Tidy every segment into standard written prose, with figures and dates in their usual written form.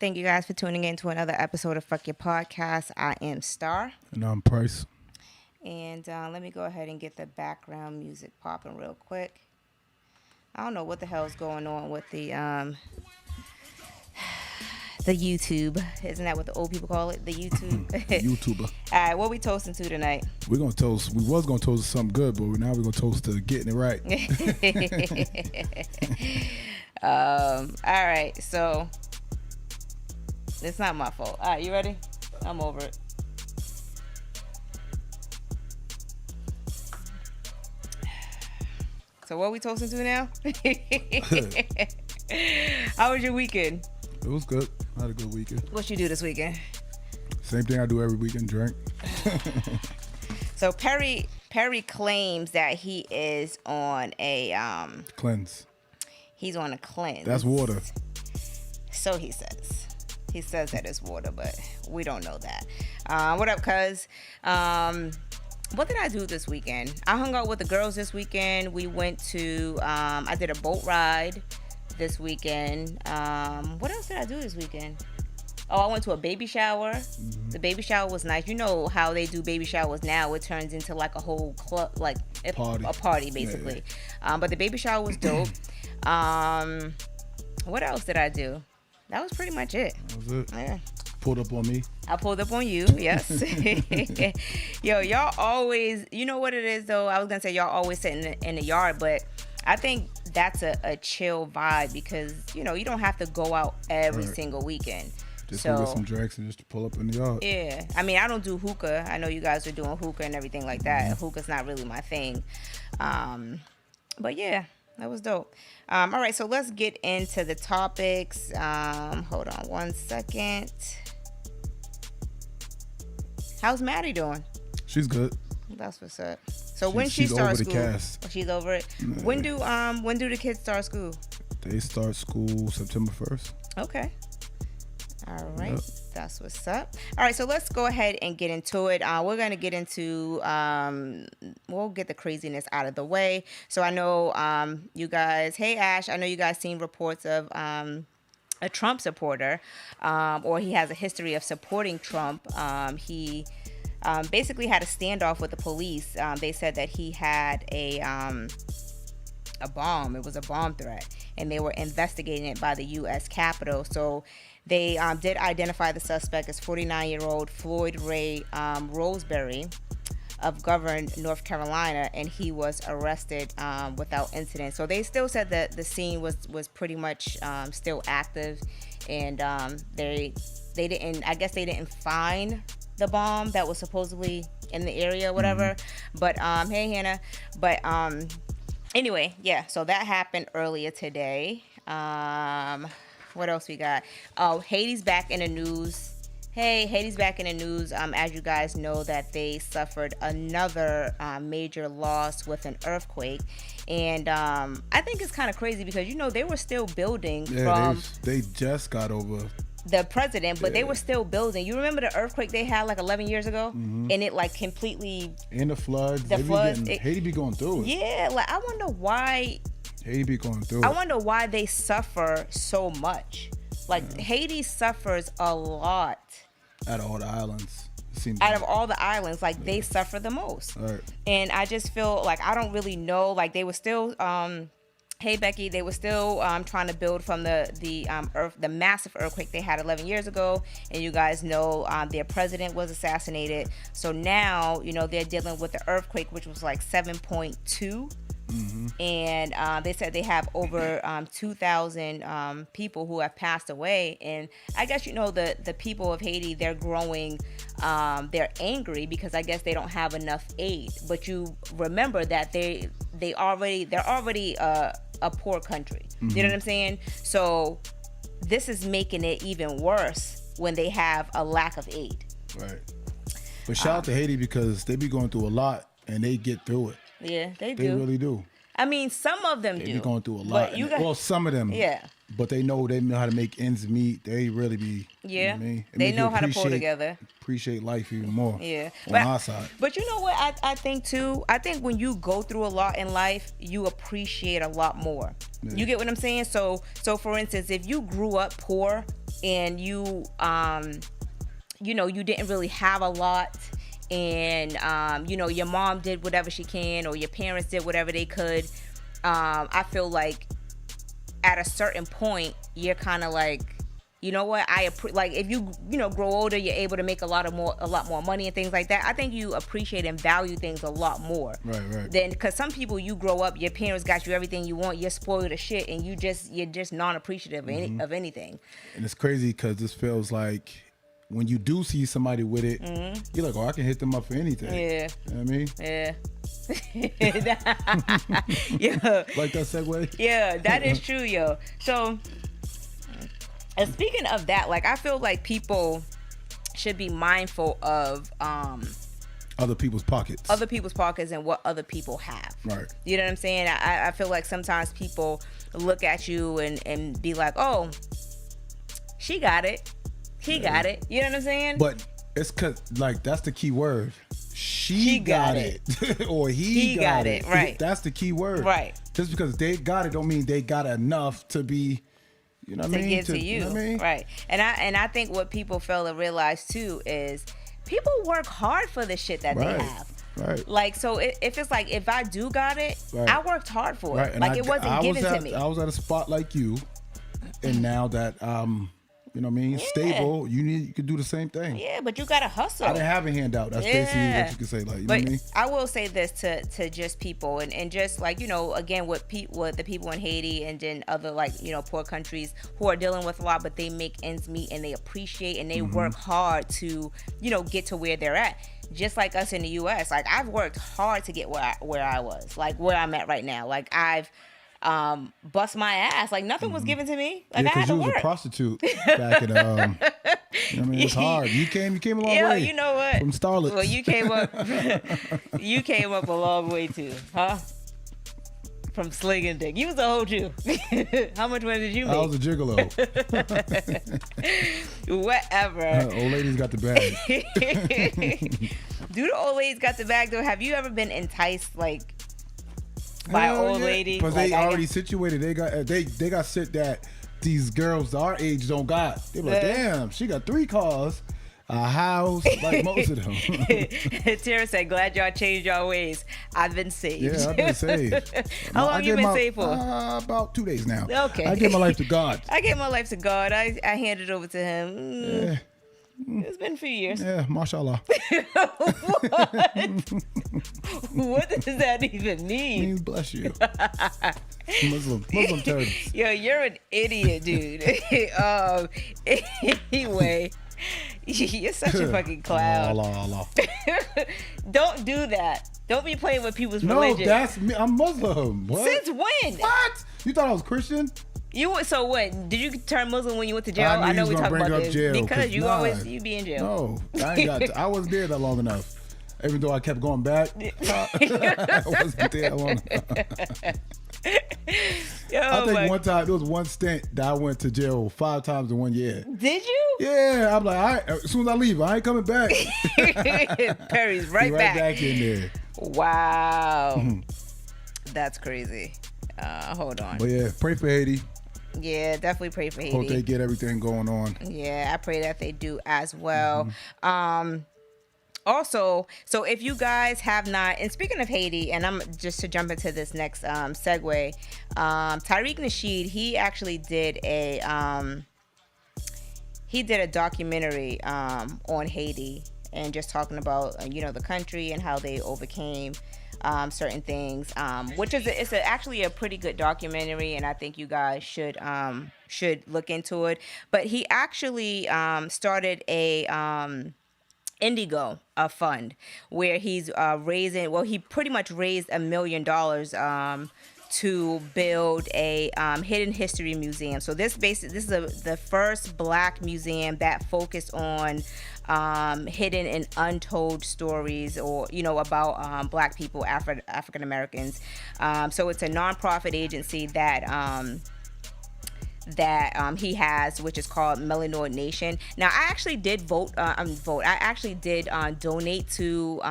Thank you guys for tuning in to another episode of Fuck Your Podcast. I am Star. And I'm Price. And let me go ahead and get the background music popping real quick. I don't know what the hell's going on with the YouTube. Isn't that what the old people call it? The YouTube. YouTuber. All right, what we toasting to tonight? We're going to toast. We was going to toast something good, but now we're going to toast to getting it right. All right, so it's not my fault. All right, you ready? I'm over it. So what are we toasting to now? How was your weekend? It was good. I had a good weekend. What you do this weekend? Same thing I do every weekend, drink. So Perry claims that he is on a Cleanse. He's on a cleanse. That's water. So he says. He says that it's water, but we don't know that. What up, cuz? What did I do this weekend? I hung out with the girls this weekend. We went to, I did a boat ride this weekend. What else did I do this weekend? Oh, I went to a baby shower. Mm-hmm. The baby shower was nice. You know how they do baby showers now. It turns into like a whole club, like a party basically. Yeah. But the baby shower was dope. What else did I do? That was pretty much it. That was it. Yeah. Pulled up on me. I pulled up on you, yes. Yo, y'all always, you know what it is though? I was going to say y'all always sit in the yard, but I think that's a chill vibe because, you know, you don't have to go out every single weekend. Just go get some drinks and just pull up in the yard. Yeah. I mean, I don't do hookah. I know you guys are doing hookah and everything like that. Mm-hmm. Hookah's not really my thing. But yeah, that was dope. All right, so let's get into the topics. Hold on one second. How's Maddie doing? She's good. That's what's up. So when she starts school, cast. Oh, she's over it. Yeah. When do the kids start school? They start school September 1st. Okay. All right. Yep. That's what's up. All right, so let's go ahead and get into it. We're going to get into, we'll get the craziness out of the way. So I know you guys, hey Ash, I know you guys seen reports of a Trump supporter, or he has a history of supporting Trump. He basically had a standoff with the police. They said that he had a bomb. It was a bomb threat, and they were investigating it by the U.S. Capitol. So they did identify the suspect as 49-year-old Floyd Ray Roseberry of Govern, North Carolina, and he was arrested without incident. So they still said that the scene was pretty much still active, and they didn't. I guess they didn't find the bomb that was supposedly in the area, or whatever. Mm-hmm. But hey, Hannah. But anyway, yeah. So that happened earlier today. What else we got? Oh, Haiti's back in the news. Hey, Haiti's back in the news. As you guys know, that they suffered another major loss with an earthquake. And I think it's kind of crazy because, you know, they were still building from... They just got over... the president, but they were still building. You remember the earthquake they had like 11 years ago? Mm-hmm. And it like completely... And the floods. Haiti be going through it. Yeah, like I wonder why... Haiti be going through it. I wonder why they suffer so much. Like Haiti suffers a lot. Out of all the islands. Out of all the islands, like they suffer the most. Right. And I just feel like I don't really know. Like they were still... Hey Becky, they were still trying to build from the massive earthquake they had 11 years ago, and you guys know their president was assassinated. So now, you know, they're dealing with the earthquake, which was like 7.2, mm-hmm. and they said they have over 2,000 people who have passed away. And I guess, you know, the people of Haiti, they're growing, they're angry because I guess they don't have enough aid. But you remember that they're already a poor country. Mm-hmm. You know what I'm saying? So this is making it even worse when they have a lack of aid. Right. But shout out to Haiti because they be going through a lot and they get through it. Yeah, they do. They really do. I mean, some of them They do. be going through a lot. But you got, well, some of them. yeah. But they know how to make ends meet. They really be. Yeah. You know what I mean? It They make you know how to pull together. Appreciate life even more. Yeah. On our side. But you know what I think too? I think when you go through a lot in life, you appreciate a lot more. Yeah. You get what I'm saying? So for instance, if you grew up poor and you you didn't really have a lot, and your mom did whatever she can, or your parents did whatever they could, I feel like at a certain point you're kind of like, you know what, like if you grow older, you're able to make a lot more money and things like that. I think you appreciate and value things a lot more. Right. Then, because some people, you grow up, your parents got you everything you want, you're spoiled as shit, and you're just non-appreciative of anything. And it's crazy because this feels like when you do see somebody with it, you're like, oh, I can hit them up for anything. Yeah. You know what I mean? Yeah. Yeah. Like that segue? Yeah, that is true, yo. So, speaking of that, like, I feel like people should be mindful of other people's pockets. And what other people have. Right. You know what I'm saying? I feel like sometimes people look at you and be like, oh, she got it. He got it. You know what I'm saying? But it's cause, like, that's the key word. She got it. Or he got it. Right. That's the key word. Right. Just because they got it don't mean they got enough to be, you know what I mean? To give to you. You know what I mean? Right. And I think what people fail to realize too is people work hard for the shit that they have. Right. Like, so if it's like, if I do got it, I worked hard for it. And like, it wasn't given to me. I was at a spot like you, and now that you know what I mean, stable, you could do the same thing. Yeah, but you gotta hustle. I didn't have a handout. That's basically what you can say. Like, you know what I mean? I will say this to just people, and just like, again, what the people in Haiti and then other, like, poor countries who are dealing with a lot, but they make ends meet and they appreciate and they work hard to get to where they're at. Just like us in the U.S. Like, I've worked hard to get where I was, like where I'm at right now. Like, I've bust my ass. Like, nothing was given to me. Like, I had to work. You was a prostitute back in you know what I mean? It's hard. You came a long way. You know what? From starlets. Well, you came up a long way too, huh? From slinging dick. You was a hoe too. How much money did you make? I was a gigolo. Whatever. Old ladies got the bag. Do the old ladies got the bag though? Have you ever been enticed, like, by an old lady? Because they already situated. They got shit that these girls our age don't got. They be like, damn, she got 3 cars, a house, like most of them. Tara said, glad y'all changed y'all ways. I've been saved. Yeah, I've been saved. How long you been saved for? About 2 days now. Okay. I gave my life to God. I handed it over to him. Yeah. It's been a few years. Yeah, mashallah. What does that even mean? Means bless you. Muslim terms. Yo, you're an idiot, dude. Anyway, you're such a fucking clown. Allah. Don't do that. Don't be playing with people's religion. No, that's me. I'm Muslim. What? Since when? What? You thought I was Christian? So what? Did you turn Muslim when you went to jail? I know we talked about this jail, because you be in jail. No, I wasn't there that long enough. Even though I kept going back, I wasn't there long enough. I think one time there was one stint that I went to jail 5 times in 1 year. Did you? Yeah, I'm like, all right, as soon as I leave, I ain't coming back. Perry's right back in there. Wow, that's crazy. Hold on. But yeah, pray for Haiti. Yeah, definitely pray for Haiti. Hope they get everything going on. Yeah, I pray that they do as well. Also, so if you guys have not, and speaking of Haiti, and I'm just to jump into this next segue, Tariq Nasheed, he actually did a documentary on Haiti, and just talking about the country and how they overcame certain things, which is actually a pretty good documentary, and I think you guys should look into it. But he actually started a Indigo, a fund where he's raising. Well, he pretty much raised $1 million to build a hidden history museum. So this is the first Black museum that focused on hidden and untold stories, or about Black people, African Americans. So it's a nonprofit agency that he has, which is called Melanoid Nation. Now, I actually did I actually did donate to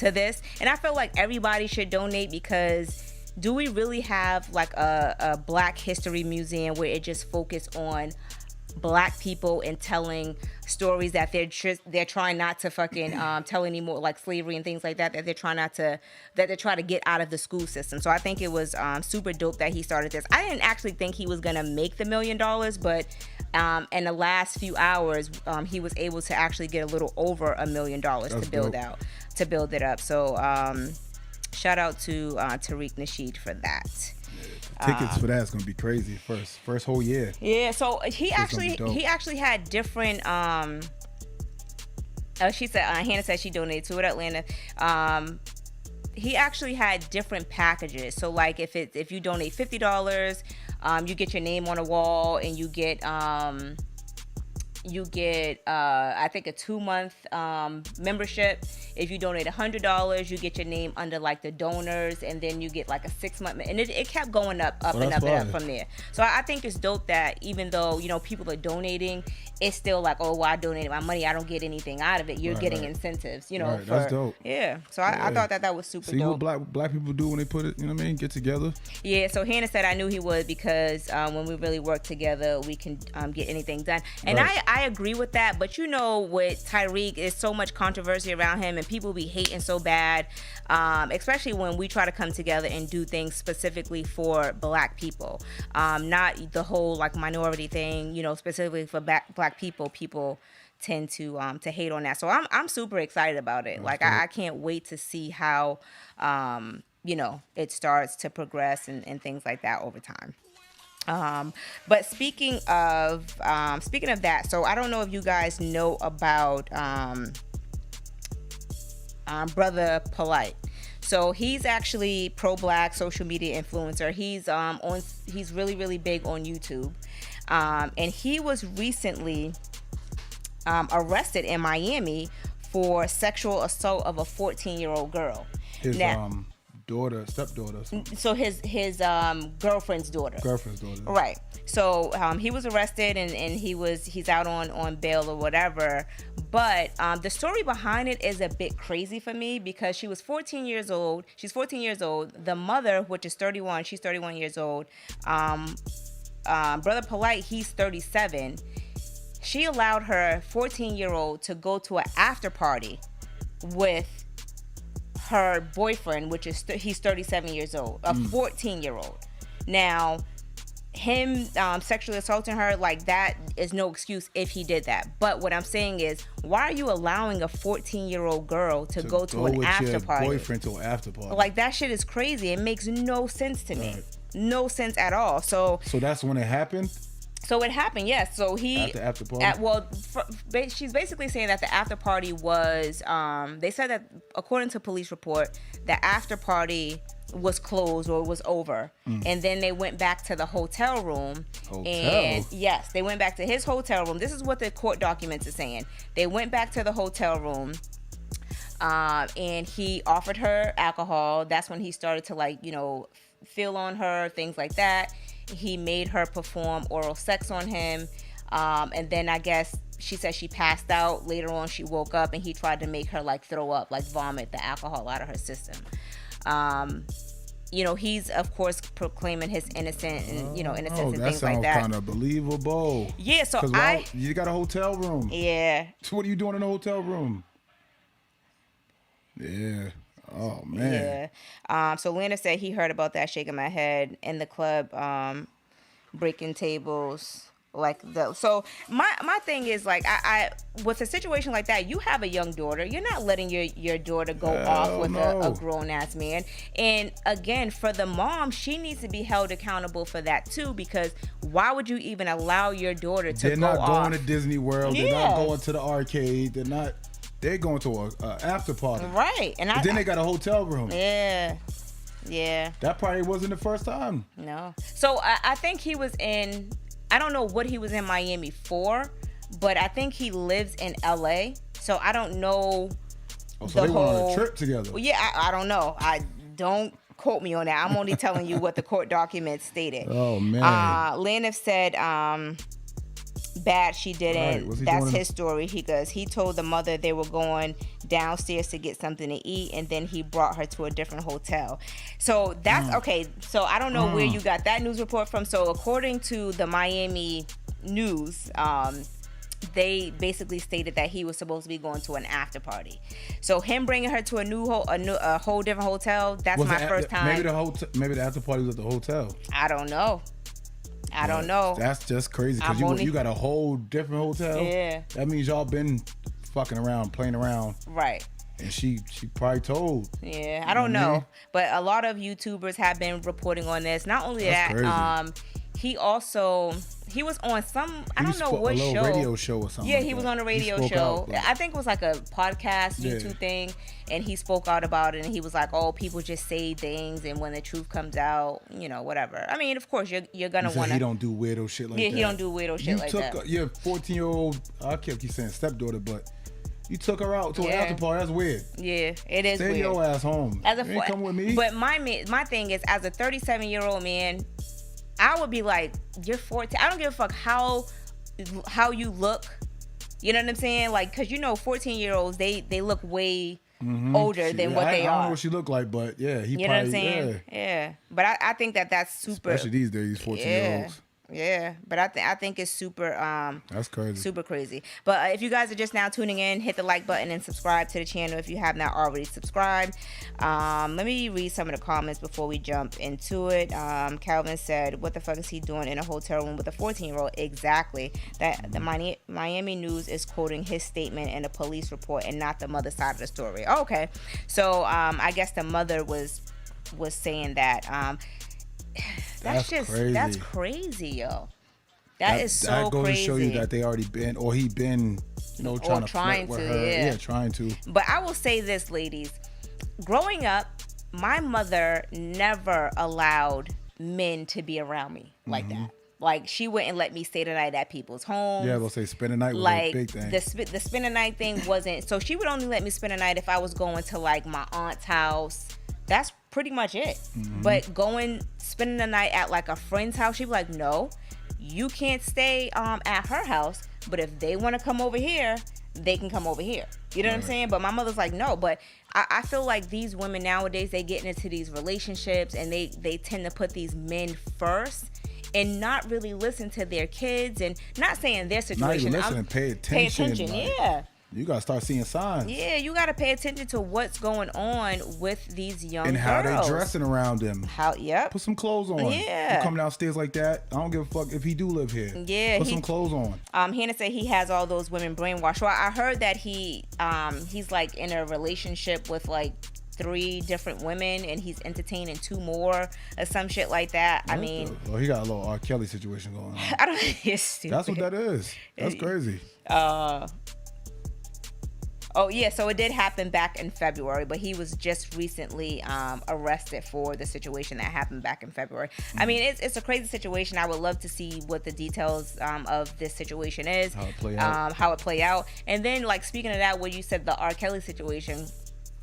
this, and I feel like everybody should donate, because do we really have like a Black history museum where it just focused on Black people and telling stories that they're trying not to fucking tell anymore, like slavery and things like that they're trying to get out of the school system. So I think it was super dope that he started this. I didn't actually think he was gonna make the $1 million, but in the last few hours he was able to actually get a little over $1 million to build it up. So shout out to Tariq Nasheed for that. Tickets for that's gonna be crazy. First whole year. Yeah, so he actually had different. She said Hannah said she donated to it, Atlanta. He actually had different packages. So like if you donate $50, you get your name on a wall, and you get I think a 2-month membership. If you donate $100, you get your name under like the donors, and then you get like a 6-month, and it kept going up and up from there. So I think it's dope that even though people are donating, it's still like, oh, well, I donated my money, I don't get anything out of it. You're getting incentives, that's dope. Yeah. So I thought that was super dope. See what black people do when they put it, get together. Yeah. So Hannah said I knew he would, because when we really work together, we can get anything done. And I agree with that. But with Tariq, there's so much controversy around him, and people be hating so bad, especially when we try to come together and do things specifically for Black people, not the whole like minority thing. Specifically for Black people tend to hate on that. So I'm super excited about it. Like I can't wait to see how it starts to progress and things like that over time. But speaking of that, so I don't know if you guys know about Brother Polight. So he's actually pro-Black social media influencer. He's really, really big on YouTube. And he was recently arrested in Miami for sexual assault of a 14-year-old girl. His stepdaughter. So his girlfriend's daughter. Right. So he was arrested, and he's out on bail or whatever. But the story behind it is a bit crazy for me, because she was 14 years old. She's 14 years old. The mother, which is 31, she's 31 years old. Brother Polight, he's 37. She allowed her 14-year-old to go to an after party with her boyfriend, which is he's 37 years old, a 14-year-old. Now, him sexually assaulting her, like, that is no excuse if he did that. But what I'm saying is, why are you allowing a 14-year-old girl to go to an after party? Boyfriend to an after party. Like, that shit is crazy. It makes no sense to me. No sense at all. So that's when it happened? So it happened, yes. So he at the after party. She's basically saying that the after party was. They said that according to police report, the after party was closed or was over, and then they went back to the hotel room. And yes, they went back to his hotel room. This is what the court documents are saying. They went back to the hotel room. And he offered her alcohol. That's when he started to feel on her, things like that. He made her perform oral sex on him. And then I guess she said she passed out. Later on, she woke up, and he tried to make her throw up, vomit the alcohol out of her system. He's of course proclaiming his innocence and things like that. That sounds kind of believable. Yeah, so you got a hotel room. Yeah. So what are you doing in a hotel room? Yeah. Oh man. Yeah. So Lena said he heard about that, shaking my head in the club, breaking tables. So my thing is I with a situation like that, you have a young daughter. You're not letting your daughter go off with a grown ass man. And again, for the mom, she needs to be held accountable for that too, because why would you even allow your daughter to They're go off? not going to Disney World. They're not going to the arcade. They're going to a after party. Right. And then they got a hotel room. Yeah. Yeah. That probably wasn't the first time. No. So I think he was in, I don't know what he was in Miami for, but I think he lives in LA. So I don't know. Oh, so they went on a trip together. Well, yeah, I don't know. I don't quote me on that. I'm only telling you what the court documents stated. Oh, man. Lanif said, bad she didn't. Right. That's his story. He told the mother they were going downstairs to get something to eat, and then he brought her to a different hotel. So that's okay. So I don't know where you got that news report from. So according to the Miami news, they basically stated that he was supposed to be going to an after party. So him bringing her to a whole different hotel. That's my first time. Maybe the after party was at the hotel. I don't know. I don't know. That's just crazy because you got a whole different hotel. Yeah. That means y'all been fucking around, playing around. Right. And she probably told. Yeah, I don't know. But a lot of YouTubers have been reporting on this. Not only that, he was on some, I don't know what show. Radio show or something. Yeah, he was on a radio show. I think it was like a podcast, YouTube thing. And he spoke out about it. And he was like, oh, people just say things. And when the truth comes out, whatever. I mean, of course, you're going to want to. He don't do weirdo shit like that. Yeah, he don't do weirdo shit like that. You took your 14-year-old, I keep saying stepdaughter, but you took her out to an after party. That's weird. Yeah, it is weird. Stay your ass home. You ain't come with me. But my thing is, as a 37-year-old man, I would be like, you're 14. I don't give a fuck how you look. You know what I'm saying? Like, because 14-year-olds, they look way older than what they are. I don't know what she looked like, but yeah, he you probably, know what I'm saying? Yeah. But I think that's super. Especially these days, 14-year-olds. Yeah, but I think it's super that's crazy. Super crazy. But if you guys are just now tuning in, hit the like button and subscribe to the channel if you have not already subscribed. Let me read some of the comments before we jump into it. Calvin said, what the fuck is he doing in a hotel room with a 14-year-old? Exactly. That the Miami News is quoting his statement in a police report and not the mother's side of the story. Oh, okay. So I guess the mother was saying that that's crazy. That's crazy, yo. That is so crazy. That goes to show you that they already been, or he been, trying to flirt with her. Yeah, trying to. But I will say this, ladies. Growing up, my mother never allowed men to be around me like that. Like, she wouldn't let me stay the night at people's homes. Yeah, they'll say spend the night was a big thing. The spend the night thing wasn't. So she would only let me spend the night if I was going to like my aunt's house. That's pretty much it. But spending the night at like a friend's house, she'd be like, no, you can't stay at her house. But if they want to come over here, they can come over here. You know what I'm saying? But my mother's like, no. But I feel like these women nowadays, they get into these relationships and they tend to put these men first and not really listen to their kids, and not saying their situation. Not even listen, pay attention. Yeah. You gotta start seeing signs. Yeah, you gotta pay attention to what's going on with these young and how girls. they dressing around them. Yep. Put some clothes on. Yeah. You come downstairs like that, I don't give a fuck if he do live here. Yeah. Put some clothes on. Hannah said he has all those women brainwashed. So I heard that he's like in a relationship with like 3 different women, and he's entertaining 2 more or some shit like that. I mean, well, he got a little R. Kelly situation going on. I don't think it's stupid. That's what that is. That's crazy. Oh, yeah, so it did happen back in February, but he was just recently arrested for the situation that happened back in February. I mean, it's a crazy situation. I would love to see what the details of this situation is. How it play out. And then, like, speaking of that, what you said, the R. Kelly situation.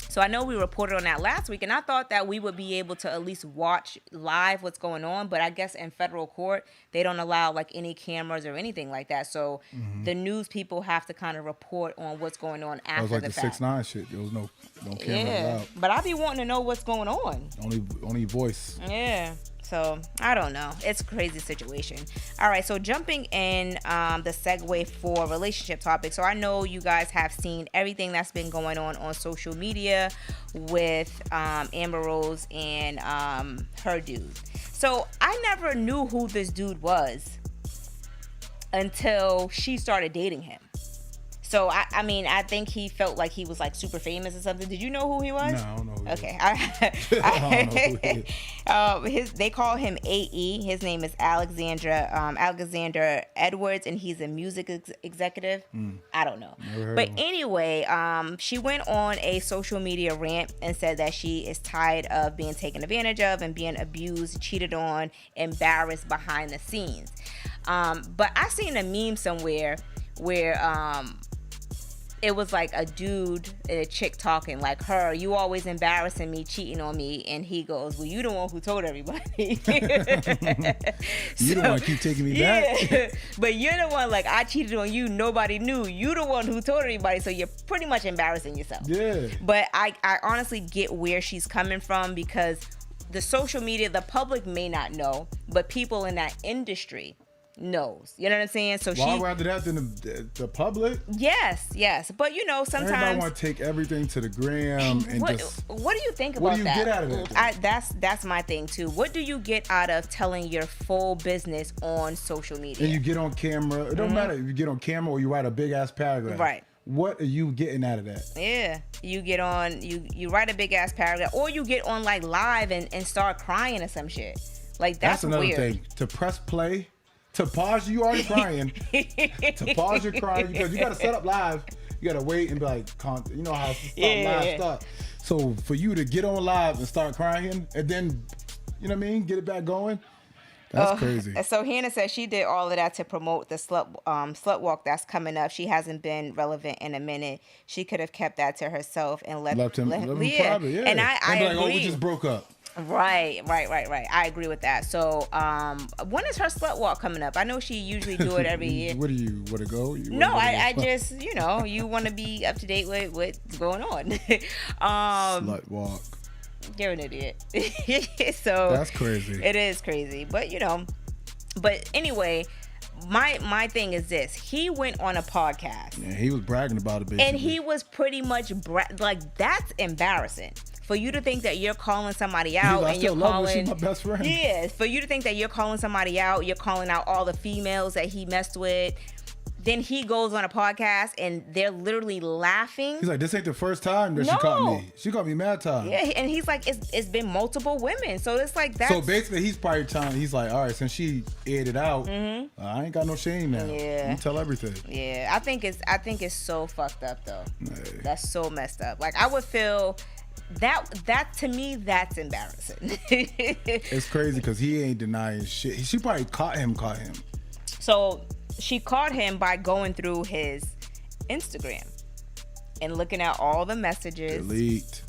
So I know we reported on that last week, and I thought that we would be able to at least watch live what's going on, but I guess in federal court, they don't allow like any cameras or anything like that. So the news people have to kind of report on what's going on after the fact. It was like the 6ix9ine shit. There was no cameras allowed. But I be wanting to know what's going on. Only voice. Yeah. So I don't know. It's a crazy situation. All right. So jumping in the segue for relationship topics. So I know you guys have seen everything that's been going on social media with Amber Rose and her dude. So I never knew who this dude was until she started dating him. So I mean, I think he felt like he was like super famous or something. Did you know who he was? No, I don't know who he Okay. I don't know who he is. They call him AE. His name is Alexander Edwards, and he's a music executive. I don't know. But anyway, she went on a social media rant and said that she is tired of being taken advantage of and being abused, cheated on, embarrassed behind the scenes. But I seen a meme somewhere where it was like a dude and a chick talking like, her, you always embarrassing me, cheating on me, and he goes, well, you the one who told everybody. You don't want to keep taking me back. But you're the one, like, I cheated on you, nobody knew. You the one who told everybody, so you're pretty much embarrassing yourself. Yeah. But I honestly get where she's coming from, because the social media, the public may not know, but people in that industry knows. You know what I'm saying? So I'd rather that than the public. Yes. But you know, sometimes everybody want to take everything to the gram and what do you think about that? What do you get out of it? That's my thing too. What do you get out of telling your full business on social media? And you get on camera. It don't matter if you get on camera or you write a big ass paragraph. Right. What are you getting out of that? Yeah. You get on, you write a big ass paragraph, or you get on like live and start crying or some shit. Like that's another weird. thing. To press play. To pause, you already crying. To pause, you're crying because you got to set up live. You got to wait and be like, you know how live start. So for you to get on live and start crying and then, you know what I mean, get it back going, that's crazy. So Hannah says she did all of that to promote the slut walk that's coming up. She hasn't been relevant in a minute. She could have kept that to herself and left him private. Yeah. And I agree. Oh, we just broke up. Right. I agree with that. So, when is her slut walk coming up? I know she usually do it every year. What do you want to go? I just, you want to be up to date with what's going on. Slut walk. You're an idiot. So that's crazy. It is crazy, but but anyway. My thing is this. He went on a podcast. Yeah, he was bragging about it, basically. And he was pretty much like, that's embarrassing. For you to think that you're calling somebody out and you're calling, she's my best friend. Yeah, for you to think that you're calling somebody out, you're calling out all the females that he messed with. Then he goes on a podcast and they're literally laughing. He's like, this ain't the first time that she caught me. She caught me mad time. Yeah, and he's like, it's been multiple women. So it's like that. So basically, he's probably he's like, all right, since she aired it out, I ain't got no shame now. Yeah. You tell everything. Yeah, I think it's so fucked up though. Hey. That's so messed up. Like I would feel that to me, that's embarrassing. It's crazy because he ain't denying shit. She probably caught him. So she caught him by going through his Instagram and looking at all the messages. Delete.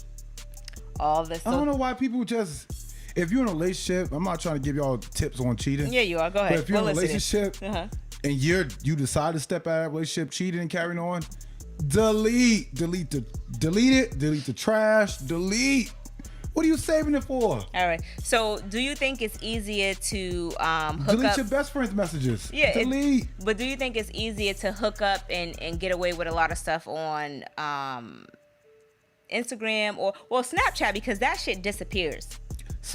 All the. I don't know why people just. If you're in a relationship, I'm not trying to give y'all tips on cheating. Yeah, you are. Go ahead. But if you're in a relationship and you decide to step out of a relationship, cheating and carrying on, delete it, delete the trash, delete. What are you saving it for? All right. So, do you think it's easier to hook delete up? Your best friend's messages. Yeah, delete. But do you think it's easier to hook up and get away with a lot of stuff on Instagram or Snapchat, because that shit disappears?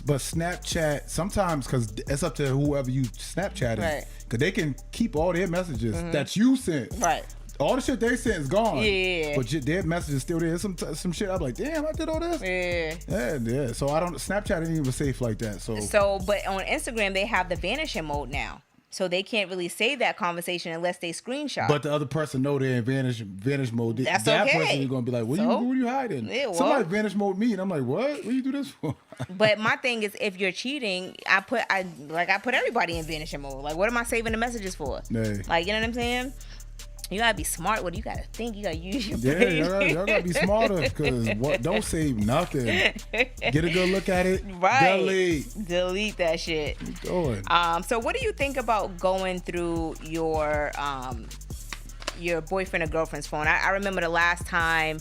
But Snapchat sometimes, because it's up to whoever you Snapchatting, right? Because they can keep all their messages that you sent, right? All the shit they sent is gone. Yeah. But their message is still there. Some shit I'm like, damn, I did all this. Yeah. So Snapchat ain't even safe like that. So but on Instagram they have the vanishing mode now. So they can't really save that conversation unless they screenshot. But the other person know they're in vanish mode. That's that okay. person is gonna be like, what are you hiding? Yeah, well, somebody vanish mode me, and I'm like, what do you do this for? But my thing is, if you're cheating, I put everybody in vanishing mode. Like, what am I saving the messages for? Hey. Like, you know what I'm saying? You gotta be smart with it. You gotta think. You gotta use your brain. Yeah, y'all gotta be smarter, because don't save nothing. Get a good look at it. Right. Delete that shit. Keep going. So what do you think about going through your boyfriend or girlfriend's phone? I remember the last time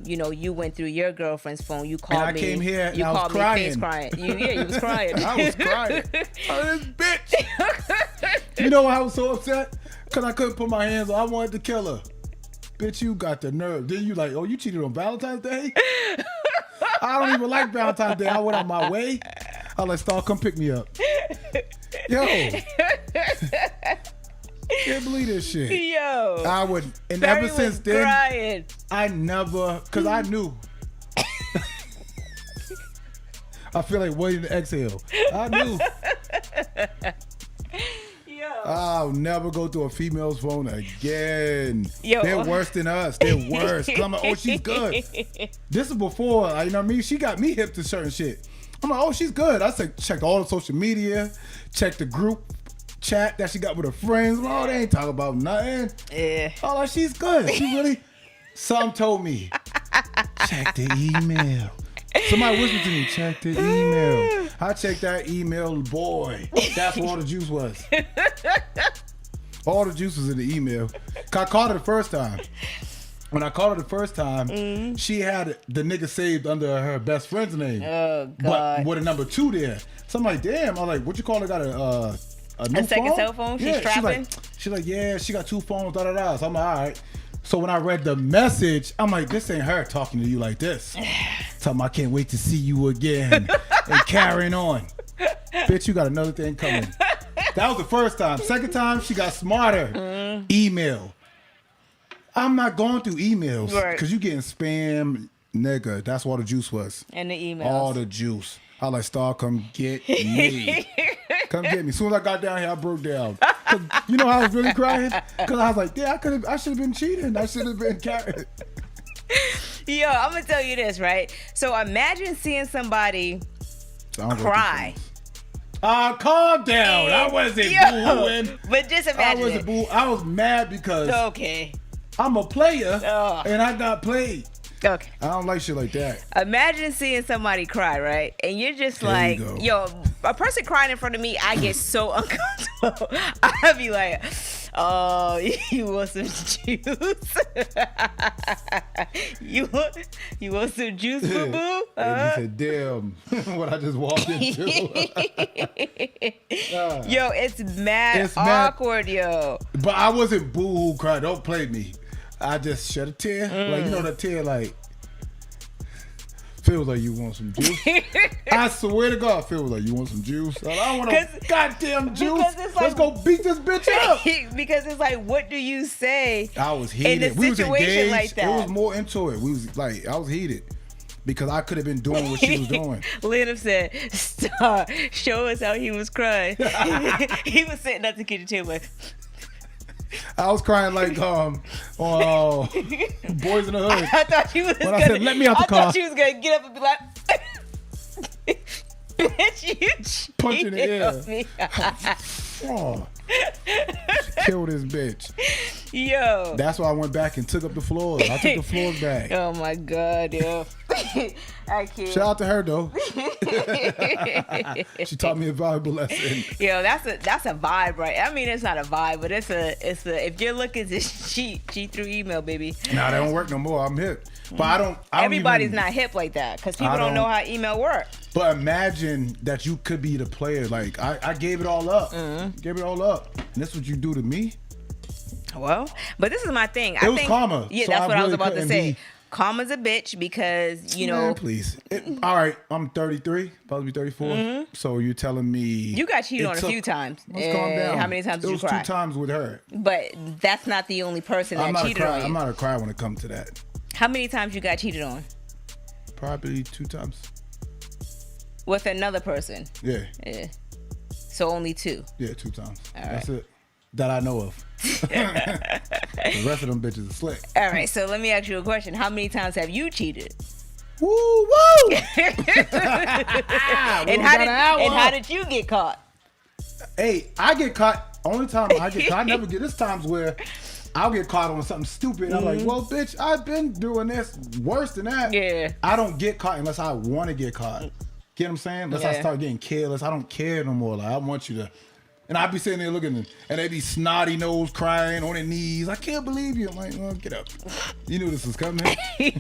you went through your girlfriend's phone. You called me. I came here and you I was called crying. me face crying. You was crying. I was crying. Oh, this bitch. You know why I was so upset? Because I couldn't put my hands on. I wanted to kill her. Bitch, you got the nerve. Then you like, oh, you cheated on Valentine's Day? I don't even like Valentine's Day. I went out my way. I was like, Star, come pick me up. Yo. Can't believe this shit. Yo. I would, and Barry ever since was then, crying. I never, because I knew. I feel like waiting to exhale. I knew. Yo. I'll never go through a female's phone again. Yo. They're worse than us. They're worse. 'Cause I'm like, oh, she's good. This is before, you know what I mean? She got me hip to certain shit. I'm like, oh, she's good. I said, check all the social media, check the group chat that she got with her friends. Oh, they ain't talking about nothing. Yeah. Oh, like, she's good. She really. Some told me, check the email. Somebody whispered to me, check the email. I checked that email, boy. That's where all the juice was. All the juice was in the email. I called her the first time. When I called her the first time, she had the nigga saved under her best friend's name. Oh, God. But with a number 2 there. So I'm like, damn. I'm like, what you call her? Got a new second phone? cell phone? She's Yeah, trapping? she's like, yeah, she got 2 phones, da da da. So I'm like, all right. So when I read the message, I'm like, this ain't her talking to you like this. Tell me I can't wait to see you again and carrying on. Bitch, you got another thing coming. That was the first time. Second time, she got smarter. Email. I'm not going through emails because you getting spam, nigga. That's what all the juice was. And the emails. All the juice. I like, Star, come get me. Come get me. As soon as I got down here, I broke down. You know how I was really crying? Because I was like, yeah, I should have been cheating. I should have been carrying. Yo, I'm going to tell you this, right? So imagine seeing somebody cry. Calm down. I wasn't booing. But just imagine I was mad because okay. I'm a player and I got played. Okay. I don't like shit like that. Imagine seeing somebody cry, right? And you're just like, yo, a person crying in front of me, I get so uncomfortable. I'd be like, oh, you want some juice? you want some juice, boo-boo? And he said, damn, what I just walked into. Yo, it's mad awkward, yo. But I wasn't boo-hoo crying. Don't play me. I just shed a tear. Like, you know that tear, like, feels like you want some juice. I swear to God, feels like you want some juice. I want a goddamn juice. Like, let's go beat this bitch up. Because it's like, what do you say? I was heated. In a situation like that. It was more into it. We was like, I was heated. Because I could have been doing what she was doing. Leonard said, Star, show us how he was crying. He was sitting at the kitchen table like, I was crying like on Boys in the Hood. I thought she was when I said, let me out the car. I thought she was going to get up and be like, bitch, you punch in the air. Me. Oh. Kill this bitch. Yo. That's why I went back and took up the floors. I took the floors back. Oh my God, yo. I can't. Shout out to her though. She taught me a valuable lesson. Yo, that's a vibe, right? I mean, it's not a vibe, but it's a if you're looking to cheat through email, baby. Nah, that don't work no more. I'm hip. But I don't everybody's not hip like that because people don't know how email works. But imagine that you could be the player. Like I gave it all up. Gave it all up. And this is what you do to me? Well, but this is my thing. I think karma. Yeah, so that's what I was about to say. Karma's a bitch because, you know. Man, please. All right, I'm 33, about to be 34. So you're telling me. You got cheated on a few times. Let's calm down. How many times did you cry? It was 2 times with her. But that's not the only person that cheated on you. I'm not a cry when it comes to that. How many times you got cheated on? Probably 2 times. With another person? Yeah. So only 2? Yeah, 2 times. All That's right. it. That I know of. The rest of them bitches are slick. All right, so let me ask you a question. How many times have you cheated? Woo woo! And how did you get caught? Hey, I get caught. Only time I get caught, I never get. There's times where I'll get caught on something stupid. I'm like, well, bitch, I've been doing this worse than that. Yeah. I don't get caught unless I want to get caught. Get what I'm saying? Unless I start getting careless. I don't care no more. Like, I want you to. And I'd be sitting there looking, and they be snotty nose crying on their knees. I can't believe you. I'm like, well, get up. You knew this was coming. You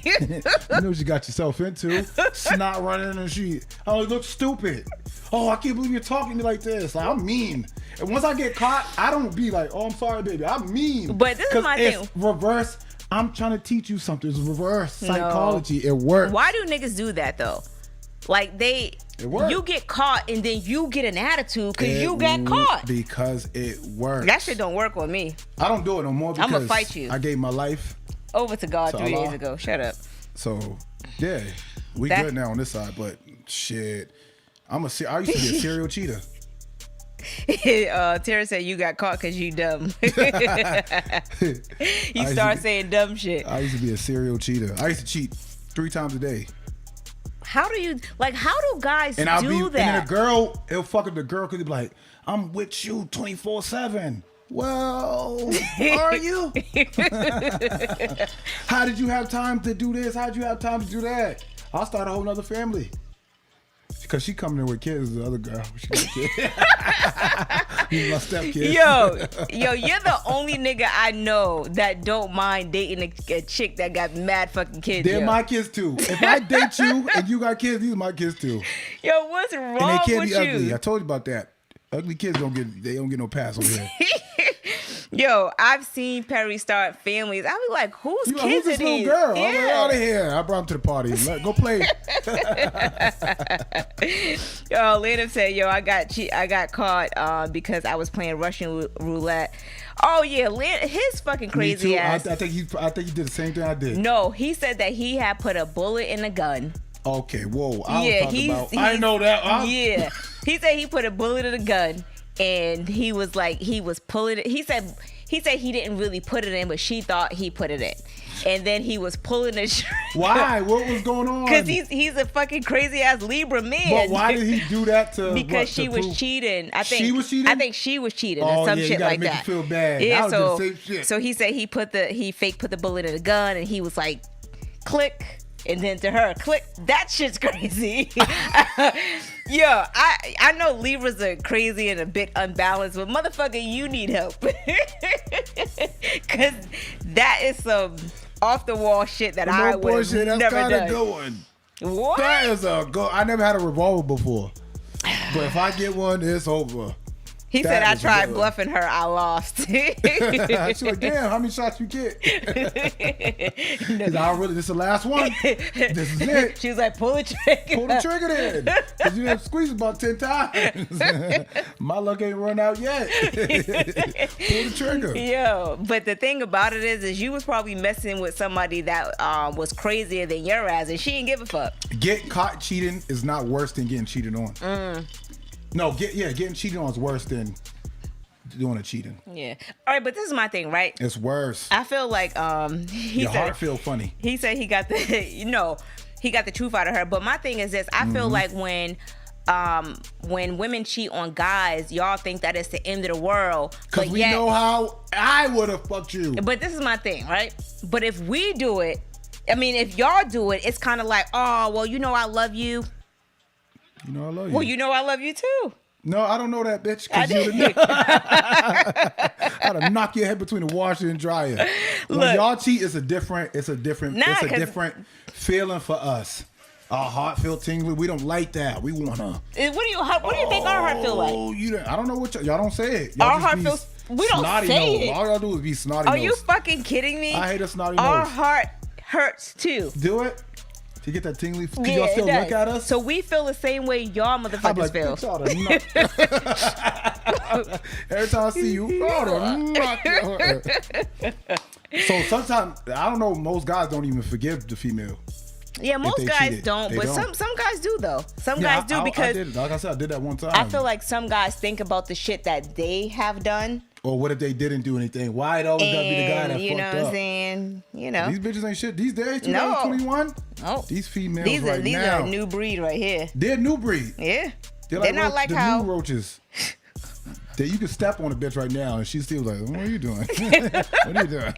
knew what you got yourself into. Snot running and she, oh, it looks stupid. Oh, I can't believe you're talking to me like this. Like, I'm mean. And once I get caught, I don't be like, oh, I'm sorry, baby. I'm mean. But this is my thing. It's reverse. I'm trying to teach you something. It's reverse psychology. It works. Why do niggas do that, though? Like, It works. You get caught and then you get an attitude because you got caught. Because it works. That shit don't work on me. I don't do it no more because I'm gonna fight you. I gave my life over to God to 3 Allah. days ago. Shut up. So yeah, we good now on this side. But shit, I used to be a serial cheater. Tara said you got caught because you dumb. You start saying dumb shit. I used to be a serial cheater. I used to cheat 3 times a day. How do guys do that? And then a girl, it'll fuck up the girl because he'll be like, I'm with you 24/7. Well, are you? How did you have time to do this? How did you have time to do that? I'll start a whole nother family. Because she coming in with kids, the other girl. She got kids. He's my stepkid. Yo, you're the only nigga I know that don't mind dating a chick that got mad fucking kids. They're my kids too. If I date you and you got kids, these are my kids too. Yo, what's wrong with you? And they can't be ugly. I told you about that. Ugly kids don't get no pass over here. Yo, I've seen Perry start families. I be like, whose kids who's this are these? little girl? Yeah. I'm like, out of here. I brought him to the party. Go play. Yo, Landon said, yo, I got caught because I was playing Russian roulette. Oh yeah, his fucking crazy ass. I think he did the same thing I did. No, he said that he had put a bullet in a gun. Okay, whoa. I know that. Yeah, he said he put a bullet in a gun. And he was pulling it. He said he didn't really put it in, but she thought he put it in. And then he was pulling the string. Why? What was going on? Because he's a fucking crazy ass Libra man. But why did he do that to? Because she was cheating. I think she was cheating. I think she was cheating or some shit like that. You feel bad. Yeah. So he said he put the bullet in the gun, and he was like, click. And then to her, click. That shit's crazy. Yo, I know Libras are crazy and a bit unbalanced, but motherfucker, you need help. Because that is some off the wall shit that I would have never done. That's kind of good one. What? That is a good. I never had a revolver before, but if I get one, it's over. He said I tried bluffing her. I lost. She's like, damn, how many shots you get? He's like, this is the last one. This is it. She was like, pull the trigger. Pull the trigger then. Because you have to squeeze about 10 times. My luck ain't run out yet. Pull the trigger. Yo, but the thing about it is you was probably messing with somebody that was crazier than your ass, and she didn't give a fuck. Getting caught cheating is not worse than getting cheated on. No, getting cheated on is worse than doing a cheating. Yeah. All right, but this is my thing, right? It's worse. I feel like your heart feel funny. He said he got the truth out of her. But my thing is this: I feel like when women cheat on guys, y'all think that it's the end of the world. Because we know how I would have fucked you. But this is my thing, right? But if we do it, I mean, if y'all do it, it's kind of like, oh, well, I love you. You know I love you. Well, I love you too. No, I don't know that bitch. I'd have knocked your head between the washer and dryer. When y'all cheat, it's a different feeling for us. Our heart feel tingly. We don't like that. We wanna. What do you think our heart feel like? I don't know what y'all don't say it. Y'all our heart feels. We don't say it. All y'all do is be snotty. Are you fucking kidding me? I hate a snotty Our nose. heart hurts too. Do it. To get that tingly, because y'all still look at us. So we feel the same way y'all motherfuckers feel. Every time I see you, so sometimes I don't know. Most guys don't even forgive the female. Yeah, most guys don't, but some guys do though. Some guys do because like I said, I did that one time. I feel like some guys think about the shit that they have done. Or what if they didn't do anything? Why it always gotta be the guy that fucked up? You know what I'm saying? These bitches ain't shit these days. 2021. No, these females these now. These are a new breed right here. They're a new breed. Yeah, they're not like how new roaches. That you can step on a bitch right now and she's still like, what are you doing? What are you doing?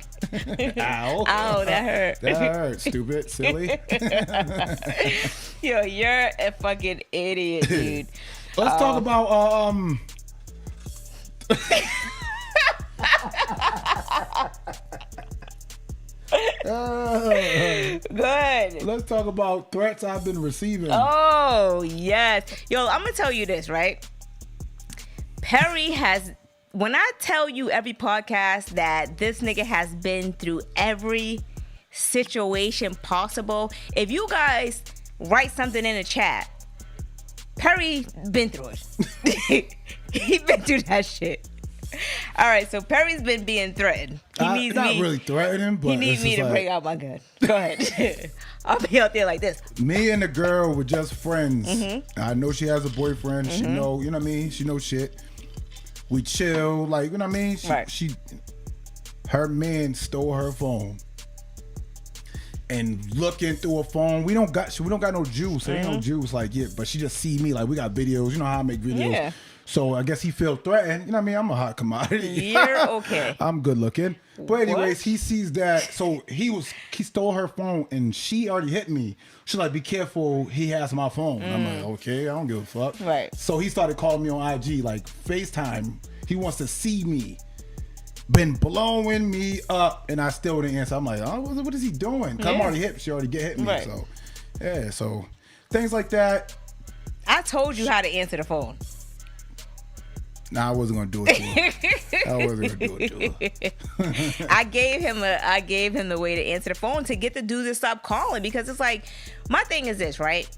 Ow. Ow, that hurt. That hurt, stupid, silly. Yo, you're a fucking idiot, dude. Let's talk about Good. Let's talk about threats I've been receiving. Oh, yes. Yo, I'm going to tell you this, right? Perry has, when I tell you every podcast that this nigga has been through every situation possible, if you guys write something in the chat, Perry been through it. He been through that shit. All right, so Perry's been being threatened. He needs not me. really threatening, but He needs me to bring out my gun. Go ahead. I'll be out there like this. Me and the girl were just friends. Mm-hmm. I know she has a boyfriend. Mm-hmm. She know, you know what I mean? She knows shit. We chill, like, you know what I mean? Her man stole her phone. And looking through her phone, we don't got no juice. There ain't no juice, like, yeah, but she just see me, like, we got videos. You know how I make videos. Yeah. So I guess he feel threatened. You know what I mean? I'm a hot commodity. You're okay. I'm good looking. But anyways, he sees that. So he stole her phone and she already hit me. She's like, be careful, he has my phone. And I'm like, okay, I don't give a fuck. Right. So he started calling me on IG, like FaceTime. He wants to see me. Been blowing me up and I still didn't answer. I'm like, oh, what is he doing? Cause I'm already hit. She already hit me. Right. So yeah, so things like that. I told you how to answer the phone. Nah, I wasn't gonna do it to her. I wasn't gonna do it to her. I gave him the way to answer the phone to get the dude to stop calling, because it's like, my thing is this, right?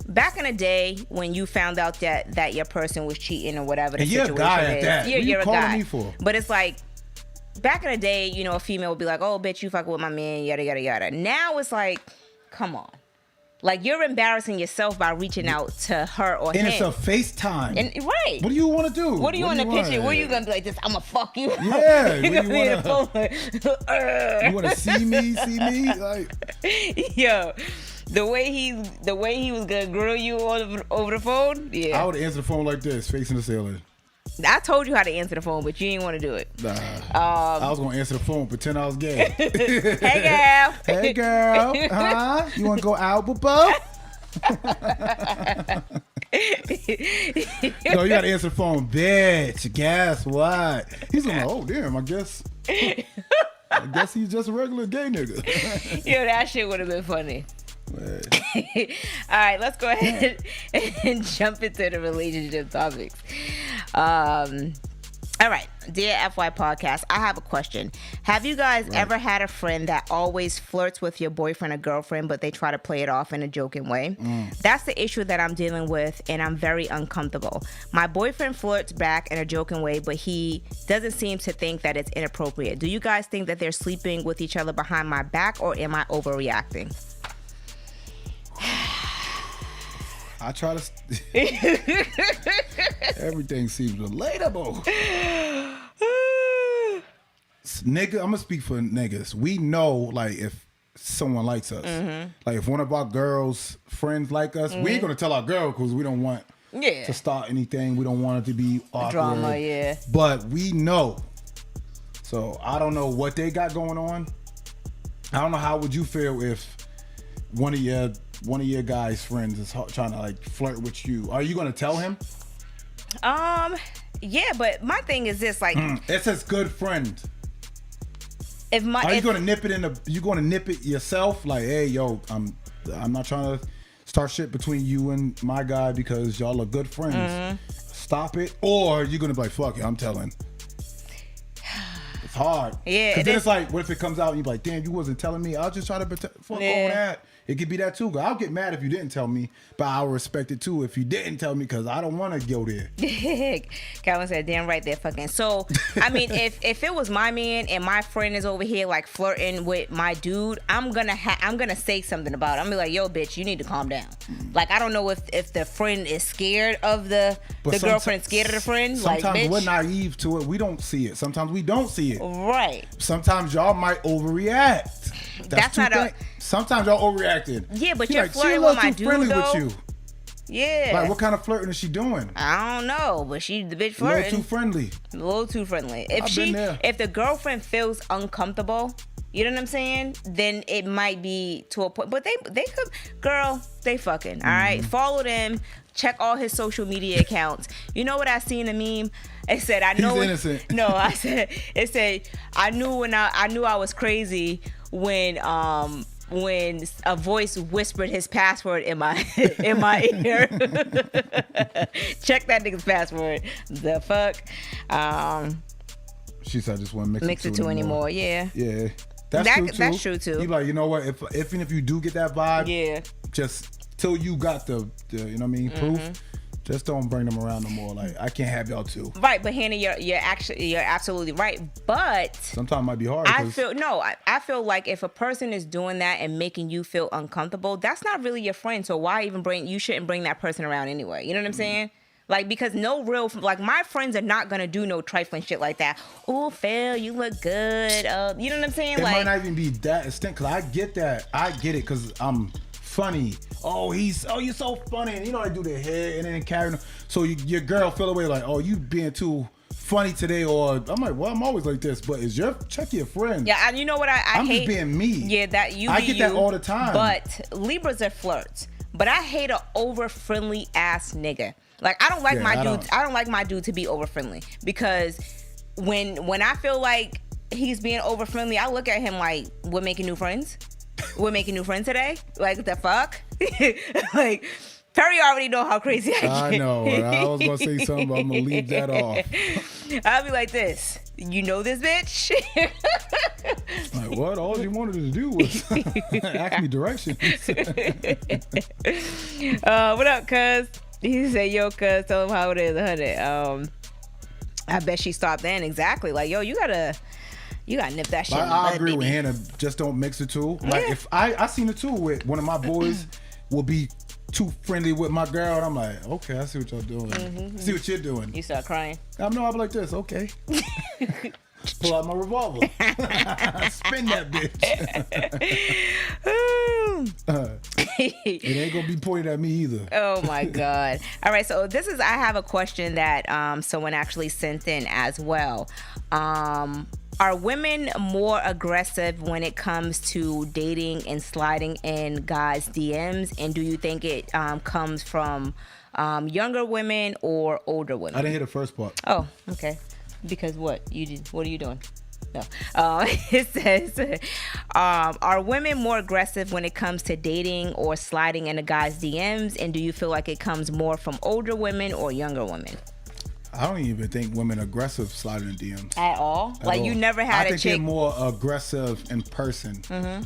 Back in the day when you found out that your person was cheating or whatever the situation a guy is, at that. you're a guy. Me for? But it's like, back in the day, you know, a female would be like, oh, bitch, you fucking with my man, yada yada yada. Now it's like, come on. Like, you're embarrassing yourself by reaching out to her or him. And it's a FaceTime. Right. What do you want to do? What do you want to picture? Where you going to be like this? I'm going to fuck you. Yeah. You want to see me? Like, yo, the way he was going to grill you over the phone, yeah. I would answer the phone like this, facing the ceiling. I told you how to answer the phone, but you didn't want to do it. Nah. I was going to answer the phone, pretend I was gay. Hey, girl. Hey, girl. Huh? You want to go out, boo-boo? No, you got to answer the phone. Bitch, guess what? He's like, oh, damn, I guess he's just a regular gay nigga. Yo, that shit would have been funny. All right, let's go ahead and jump into the relationship topics. All right, dear FY podcast, I have a question. Have you guys ever had a friend that always flirts with your boyfriend or girlfriend, but they try to play it off in a joking way? That's the issue that I'm dealing with, and I'm very uncomfortable. My boyfriend flirts back in a joking way, but he doesn't seem to think that it's inappropriate. Do you guys think that they're sleeping with each other behind my back, or am I overreacting? I try to... Everything seems relatable. Nigga, I'm gonna speak for niggas. We know, like, if someone likes us. Like, if one of our girls' friends like us, we ain't gonna tell our girl because we don't want to start anything. We don't want it to be awkward. Drama, yeah. But we know. So, I don't know what they got going on. I don't know, how would you feel if one of your guys' friends is trying to, like, flirt with you? Are you gonna tell him? Yeah, but my thing is this, like, it says good friend. Are you gonna nip it you gonna nip it yourself? Like, hey, yo, I'm not trying to start shit between you and my guy because y'all are good friends. Stop it. Or you're gonna be like, fuck it, I'm telling. It's hard. Yeah. Because then it's like, what if it comes out and you're like, damn, you wasn't telling me. I'll just try to fuck all that. It could be that too. I'll get mad if you didn't tell me, but I'll respect it too if you didn't tell me, because I don't want to go there. Calvin said, damn right there, fucking. So, I mean, if it was my man and my friend is over here like flirting with my dude, I'm gonna say something about it. I'm gonna be like, yo, bitch, you need to calm down. Like, I don't know if the friend is scared of the girlfriend, scared of the friend. Sometimes like, bitch, we're naive to it. We don't see it. Sometimes we don't see it. Right. Sometimes y'all might overreact. That's not Sometimes y'all overreacting. Yeah, but you're flirting with my dude, friendly though. with you. Yeah. Like, what kind of flirting is she doing? I don't know, but the bitch flirting. A little too friendly. If the girlfriend feels uncomfortable, you know what I'm saying? Then it might be to a point. But they could, girl, they fucking, all right? Follow them. Check all his social media accounts. You know what I seen a meme? It said, I know. He's innocent. No, it said, I knew I was crazy when a voice whispered his password in my ear. Check that nigga's password. The fuck. She said, I just want to mix it two anymore. Yeah. Yeah. That's true too. You like, you know what? Even if you do get that vibe, yeah, just till you got the you know what I mean, proof. Just don't bring them around no more. Like, I can't have y'all two. Right, but Hannah, you're absolutely right. But sometimes it might be hard. I feel like if a person is doing that and making you feel uncomfortable, that's not really your friend. So why even you shouldn't bring that person around anyway. You know what I'm saying? Like, because no real, like, my friends are not gonna do no trifling shit like that. Oh, Phil, you look good. You know what I'm saying? It might not even be that extent, because I get that. I get it, because I'm funny. You're so funny. And you know, they do their hair and then carry them. So your girl feel away like, oh, you being too funny today. Or I'm like, well, I'm always like this. But check your friend. Yeah, and you know what I hate? I'm just being me. Yeah, I get that all the time. But Libras are flirts. But I hate a over friendly ass nigga. Like, I don't like I don't like my dude to be over friendly, because when I feel like he's being over friendly, I look at him like, we're making new friends. We're making new friends today. Like, what the fuck? Like, Perry already know how crazy I get. I know. I was gonna say something, but I'm gonna leave that off. I'll be like this. You know this bitch? Like, what? All you wanted to do was ask me directions. What up, cuz? He said, yo, cuz, tell him how it is, 100. I bet she stopped then. Exactly. Like, yo, you gotta nip that shit. I agree with Hannah. Just don't mix the two. Like, if I seen it too with one of my boys will be too friendly with my girl, and I'm like, okay, I see what y'all doing. See what you're doing. You start crying. I'll be like this. Okay. Pull out my revolver. Spin that bitch. It ain't gonna be pointed at me either. Oh my God. All right, so I have a question that someone actually sent in as well. Are women more aggressive when it comes to dating and sliding in guys' DMs? And do you think it comes from younger women or older women? I didn't hear the first part. Oh, okay. Because what? What are you doing? No. It says, are women more aggressive when it comes to dating or sliding into guys' DMs? And do you feel like it comes more from older women or younger women? I don't even think women are aggressive sliding in DMs. At all? Like, you never had a chick? I think they're more aggressive in person. Mm-hmm.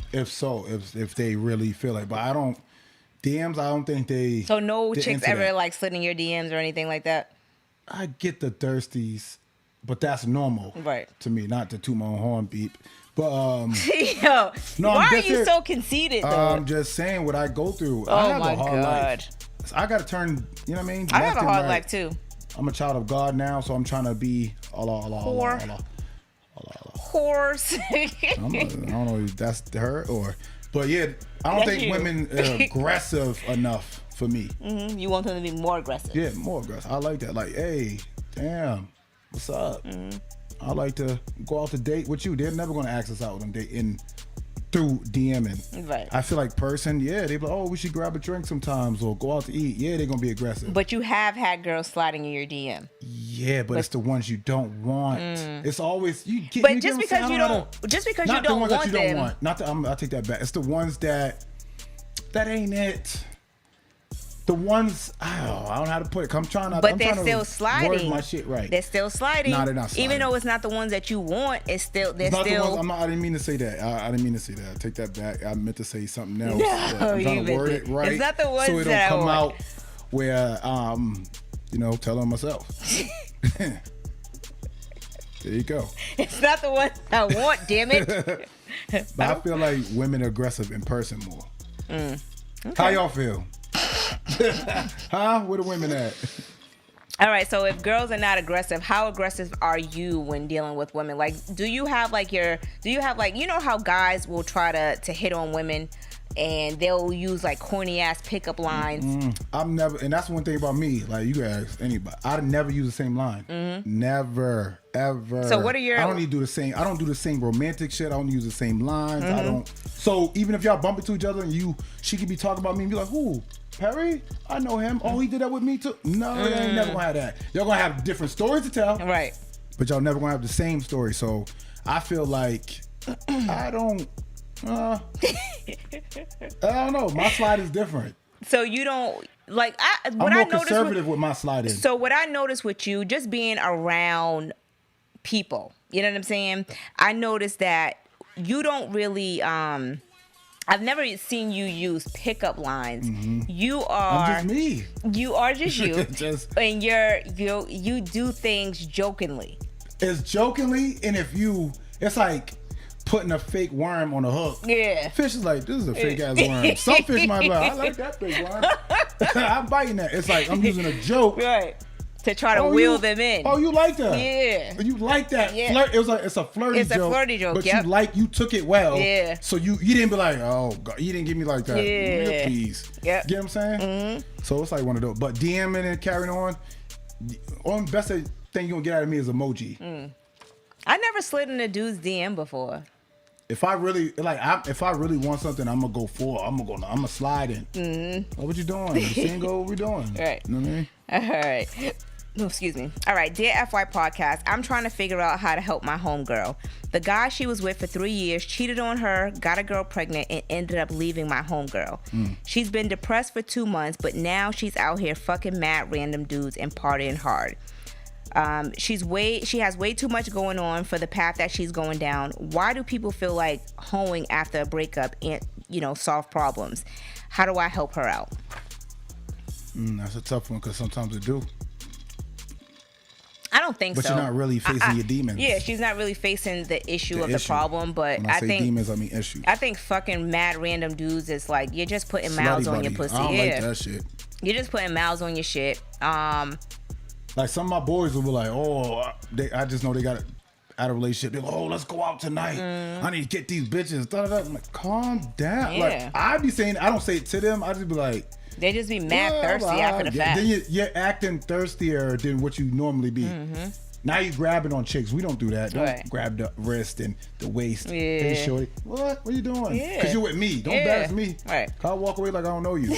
If they really feel like. But I don't think they... So no chicks ever, like, slid in your DMs or anything like that? I get the thirsties, but that's normal. Right. To me, not to toot my own horn beep. But, yo, no, why are you so conceited, though? I'm just saying what I go through. Oh, I have my a hard God. life. I got to turn, you know what I mean? I have a hard life, too. I'm a child of God now, so I'm trying to be Horse. I don't know if that's her but yeah, I don't think women are aggressive enough for me. Mm-hmm. You want them to be more aggressive. Yeah, more aggressive. I like that. Like, hey, damn, what's up? Mm-hmm. I like to go out to date with you. They're never going to ask us out on dating through DMing. Right. I feel like person, they be like, oh, we should grab a drink sometimes or go out to eat. Yeah, they're going to be aggressive. But you have had girls sliding in your DM. Yeah, but it's the ones you don't want. It's always just because you don't want them. I take that back. It's the ones that ain't it. The ones I don't know how to put it. I'm trying to. But they're still sliding. Word my shit right. They're still sliding. No, they're not sliding. Even though it's not the ones that you want, they're still. The ones, I didn't mean to say that. I didn't mean to say that. I take that back. I meant to say something else. No, I'm trying to word it right. It's not the ones so it that don't come I want. out where telling myself. There you go. It's not the ones I want. Damn it. But I feel like women are aggressive in person more. Okay. How y'all feel? Huh? Where the women at? All right, so if girls are not aggressive, how aggressive are you when dealing with women? Like, do you have how guys will try to hit on women and they'll use like corny ass pickup lines? I'm never, and that's one thing about me. Like, you can ask anybody. I never use the same line. Never, ever. So what are your? I don't need to do the same. I don't do the same romantic shit. I don't use the same lines. I don't. So even if y'all bump into each other and she could be talking about me and be like, who? Perry? I know him. Oh, he did that with me too. No, they ain't never gonna have that. Y'all gonna have different stories to tell. Right. But y'all never gonna have the same story. So I feel like I don't know. My slide is different. So you don't like I'm more conservative with my sliding. So what I noticed with you, just being around people, you know what I'm saying? I noticed that you don't really I've never seen you use pickup lines. You are I'm just me. You are just you. Just- and you do things jokingly. It's jokingly, and it's like putting a fake worm on a hook. Yeah. Fish is like, this is a fake ass worm. Some fish might be like, I like that fake worm. I'm biting that. It's like I'm using a joke. Right. To try to wheel them in. Oh, you like that? Yeah. You like that? Yeah. Flirt. It's a flirty joke. It's a flirty joke. But you took it well. Yeah. So you didn't be like, oh God, you didn't give me like that. Yeah. Please. Yep. Get what I'm saying? Mm-hmm. So it's like one of those. But DMing and carrying on. Only best thing you're gonna get out of me is emoji. I never slid in a dude's DM before. If I really want something, I'm gonna go for it. I'm gonna slide in. Mm-hmm. What you doing? You single? What we doing? Right. You know what I mean? All right. No, excuse me. All right, dear FY podcast, I'm trying to figure out how to help my homegirl. The guy she was with for 3 years cheated on her, got a girl pregnant, and ended up leaving my homegirl. She's been depressed for 2 months, but now she's out here fucking mad random dudes and partying hard. She has way too much going on for the path that she's going down. Why do people feel like hoeing after a breakup and solve problems? How do I help her out? That's a tough one because sometimes it do. I don't think but so. But you're not really facing your demons. Yeah, she's not really facing the issue of the problem. But when I say demons, I mean issues. I think fucking mad random dudes is like you're just putting mouths on your pussy. I don't like that shit. You're just putting mouths on your shit. Like some of my boys will be like, oh, I just know they got out of a relationship. They're like, oh, let's go out tonight. I need to get these bitches. I'm like, calm down. Yeah. Like I be saying, I don't say it to them. I just be like, they just be mad thirsty after the fact. Then you're acting thirstier than what you normally be. Now you grabbing on chicks. We don't do that. Don't grab the wrist and the waist. Yeah. Hey, shorty. What are you doing? Yeah. Because you're with me. Don't embarrass me. Right. I'll walk away like I don't know you.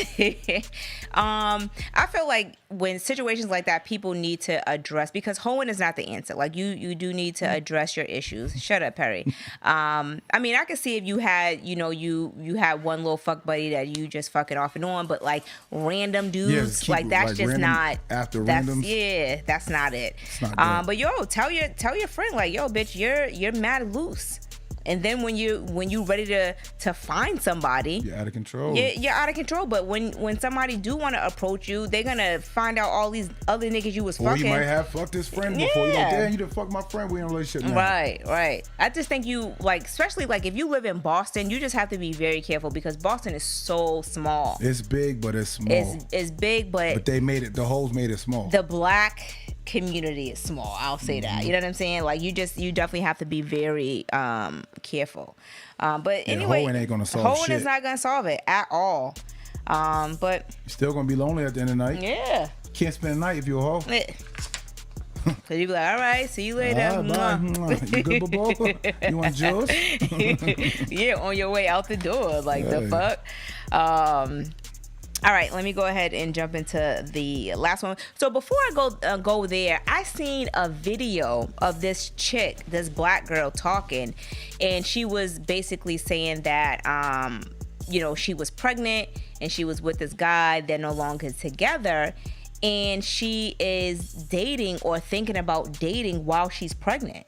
I feel like when situations like that, people need to address, because hoeing is not the answer. Like you do need to address your issues. Shut up, Perry. I mean, I could see if you had, you had one little fuck buddy that you just fucking off and on, but like random dudes, like that's just not after randoms. Yeah, that's not it. It's not but yo, tell your friend like, yo, bitch, you're mad loose. And then when you ready to find somebody, you're out of control. You're out of control. But when somebody do want to approach you, they're gonna find out all these other niggas you was fucking. Or you might have fucked this friend before. You're like, damn, you done fucked my friend. We in a relationship now. Right. I just think you especially if you live in Boston, you just have to be very careful because Boston is so small. It's big, but it's small. It's big, but they made it. The hoes made it small. The black community is small. I'll say that. You know what I'm saying? Like you definitely have to be very careful. But anyway, hoeing ain't gonna solve shit. Hoeing is not gonna solve it at all. But you're still gonna be lonely at the end of the night. Yeah. Can't spend the night if you're a hoe. Cause you be like, all right, see you later. Bye. You good, boo? You want juice? Yeah, on your way out the door. Like the fuck. All right, let me go ahead and jump into the last one. So before I go there, I seen a video of this chick, this black girl talking, and she was basically saying that, she was pregnant and she was with this guy. They're no longer together, and she is dating or thinking about dating while she's pregnant.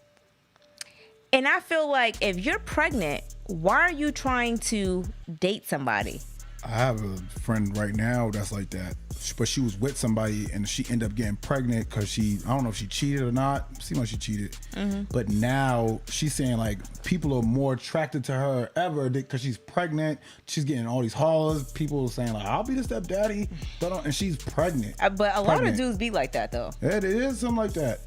And I feel like if you're pregnant, why are you trying to date somebody? I have a friend right now that's like that, but she was with somebody and she ended up getting pregnant because I don't know if she cheated or not. Seems like she cheated. But now she's saying like people are more attracted to her ever because she's pregnant. She's getting all these hollers. People are saying like, I'll be the stepdaddy, and she's pregnant. But a lot of dudes be like that though. Yeah, it is something like that.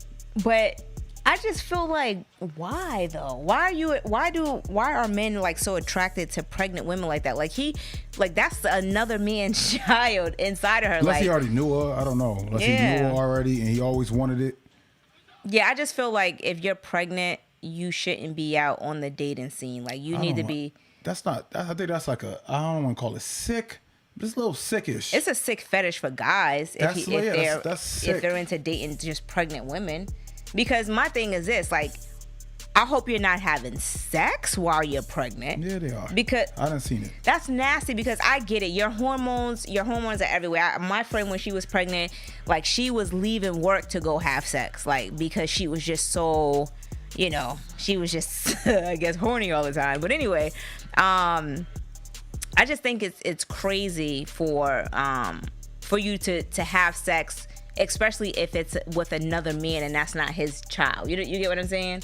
But I just feel like, why though? Why are men like so attracted to pregnant women like that? Like that's another man's child inside of her. Unless he already knew her, I don't know. Unless he knew her already and he always wanted it. Yeah, I just feel like if you're pregnant, you shouldn't be out on the dating scene. Like you need to be. That's not. I think that's like I don't want to call it sick. It's a little sickish. It's a sick fetish for guys if they're into dating just pregnant women. Because my thing is this, like, I hope you're not having sex while you're pregnant. Yeah, they are. Because I done seen it. That's nasty because I get it. Your hormones are everywhere. My friend, when she was pregnant, like, she was leaving work to go have sex, like, because she was just so, she was just, I guess, horny all the time. But anyway, I just think it's crazy for you to have sex, especially if it's with another man and that's not his child. You get what I'm saying?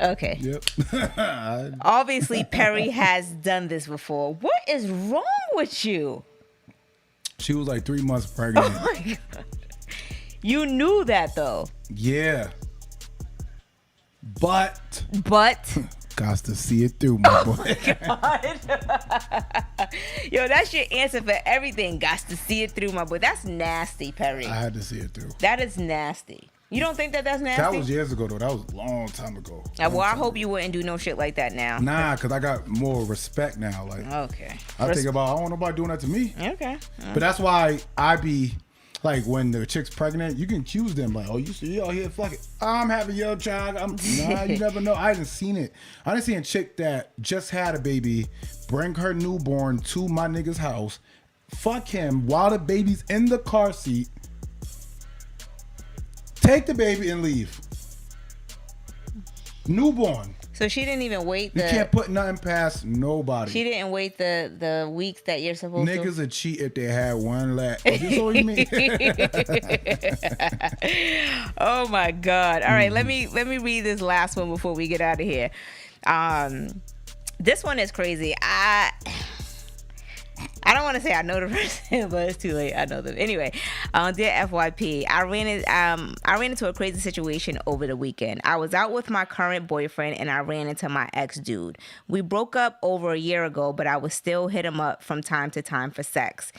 Okay. Yep. Obviously, Perry has done this before. What is wrong with you? She was like 3 months pregnant. Oh my God. You knew that though. Yeah. But got to see it through, my boy. Yo, that's your answer for everything. Got to see it through, my boy. That's nasty, Perry. I had to see it through. That is nasty. You don't think that's nasty? That was years ago, though. That was a long time ago. Well, I hope you wouldn't do no shit like that now. Nah, because I got more respect now. Like, okay. I think about, I don't want nobody doing that to me. Okay. But that's why I be, like, when the chick's pregnant, you can accuse them. Like, oh, you out here fucking, I'm having your child. Nah, you never know. I didn't seen it. I didn't see a chick that just had a baby, bring her newborn to my nigga's house, fuck him while the baby's in the car seat, take the baby and leave. Newborn. So she didn't even wait. You can't put nothing past nobody. She didn't wait the weeks that you're supposed to. Niggas would cheat if they had one lap. Oh, this what you mean? Oh my God! All right, let me read this last one before we get out of here. This one is crazy. I don't want to say I know the person, but it's too late. I know them. Anyway, dear FYP, I ran into a crazy situation over the weekend. I was out with my current boyfriend and I ran into my ex dude. We broke up over a year ago, but I would still hit him up from time to time for sex.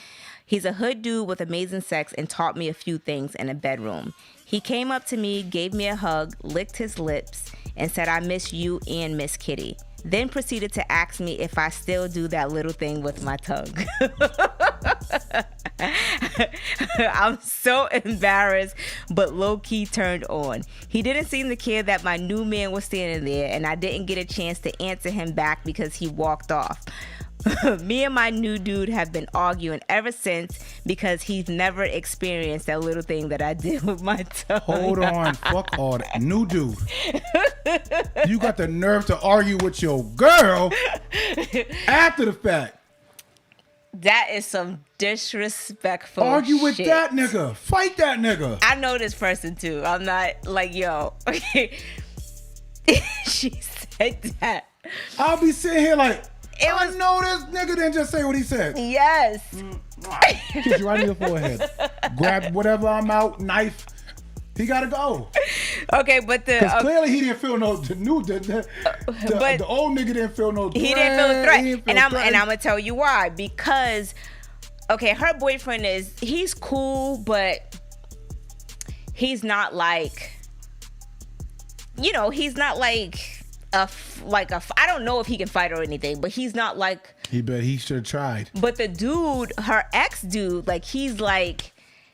He's a hood dude with amazing sex and taught me a few things in a bedroom. He came up to me, gave me a hug, licked his lips, and said, "I miss you and Miss Kitty." Then proceeded to ask me if I still do that little thing with my tongue. I'm so embarrassed, but low-key turned on. He didn't seem to care that my new man was standing there, and I didn't get a chance to answer him back because he walked off. Me and my new dude have been arguing ever since because he's never experienced that little thing that I did with my tongue. Hold on. Fuck all that. New dude. You got the nerve to argue with your girl after the fact. That is some disrespectful Argue with shit. that nigga. Fight that nigga. I know this person too. I'm not like, yo. She said that. I'll be sitting here like, I know this nigga didn't just say what he said. Yes. Kiss you right in your forehead. Grab whatever I'm out, knife. He gotta go. Okay, but because clearly he didn't feel no the old nigga didn't feel no threat. He didn't feel a threat, and I'm gonna tell you why. Because okay, her boyfriend he's cool, but he's not like, he's not like I don't know if he can fight or anything, but he's not like. He should have tried. But the dude, her ex dude, like he's like.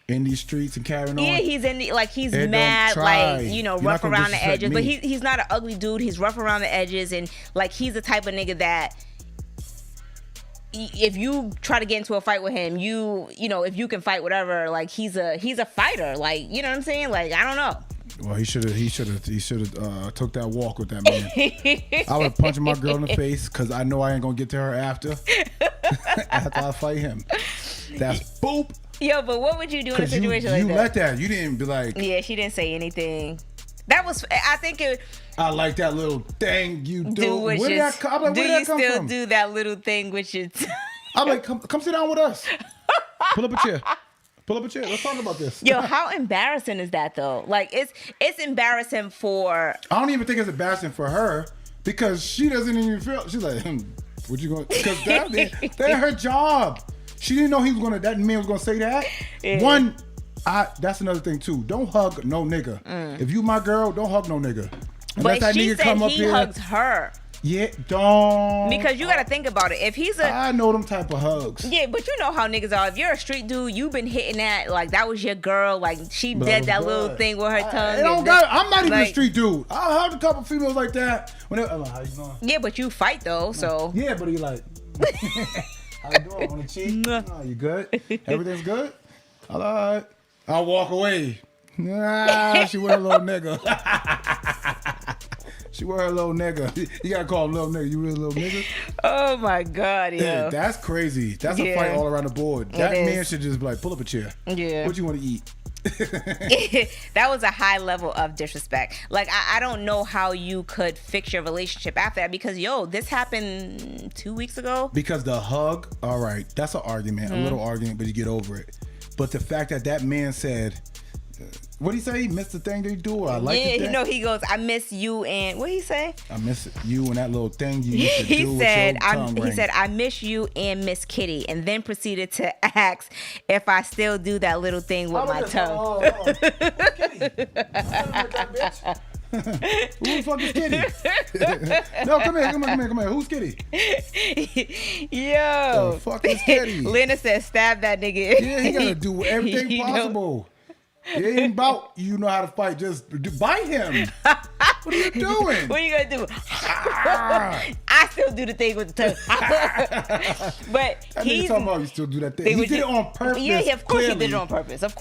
In these streets and carrying on. Yeah, he's he's mad, like, rough around the edges. Me. But he's not an ugly dude. He's rough around the edges, and like he's the type of nigga that if you try to get into a fight with him, if you can fight whatever, like he's a fighter. Like, you know what I'm saying? Like, I don't know. Well, he should have took that walk with that man. I would have punched my girl in the face because I know I ain't gonna get to her after I fight him. That's boop. Yo, but what would you do in a situation like that? You let that. You didn't be like. Yeah, she didn't say anything. That was. I think it. I like that little thing you do. Where did that come from? Do you still do that little thing with your? I'm like, come sit down with us. Pull up a chair. Let's talk about this. Yo, how embarrassing is that though? Like, it's embarrassing for. I don't even think it's embarrassing for her because she doesn't even feel. She's like, what you going? Because that's her job. She didn't know that man was gonna say that. Yeah. That's another thing too. Don't hug no nigga. If you my girl, don't hug no nigga. Unless but she said he hugs her. Yeah, don't. Because you gotta think about it. If he's I know them type of hugs. Yeah, but you know how niggas are. If you're a street dude, you've been hitting that, like that was your girl, like she did that little thing with her tongue. I'm not even a street dude. I hugged a couple females like that. Whenever, how you doing? Yeah, but you fight though, so. Yeah, but he like. How you doing? On the cheek? Oh, you good? Everything's good? All right. I'll walk away. She with a little nigga. She with her little nigga. You gotta call him little nigga. You really little nigga? Oh my God, yo. Yeah, that's crazy. That's a fight all around the board. That man should just be like, pull up a chair. Yeah. What you want to eat? That was a high level of disrespect. Like, I don't know how you could fix your relationship after that, because this happened 2 weeks ago. Because the hug, all right, that's an argument, a little argument, but you get over it. But the fact that man said, what did he say? He missed the thing that you do, or I like the thing? Yeah, he goes, I miss you, and what did he say? I miss you and that little thing you used to do He with your tongue ring. He said, I miss you and Miss Kitty, and then proceeded to ask if I still do that little thing with my tongue. Kitty. Who the fuck is Kitty? No, come here. Who's Kitty? Yo. The fuck is Kitty? Lena said, stab that nigga. Yeah, he gotta do everything possible. It ain't about you know how to fight. Just bite him. What are you doing? What are you gonna do? I still do the thing with the tongue. But he's talking about you still do that thing. He did it on purpose. Yeah, of course he did it on purpose. Of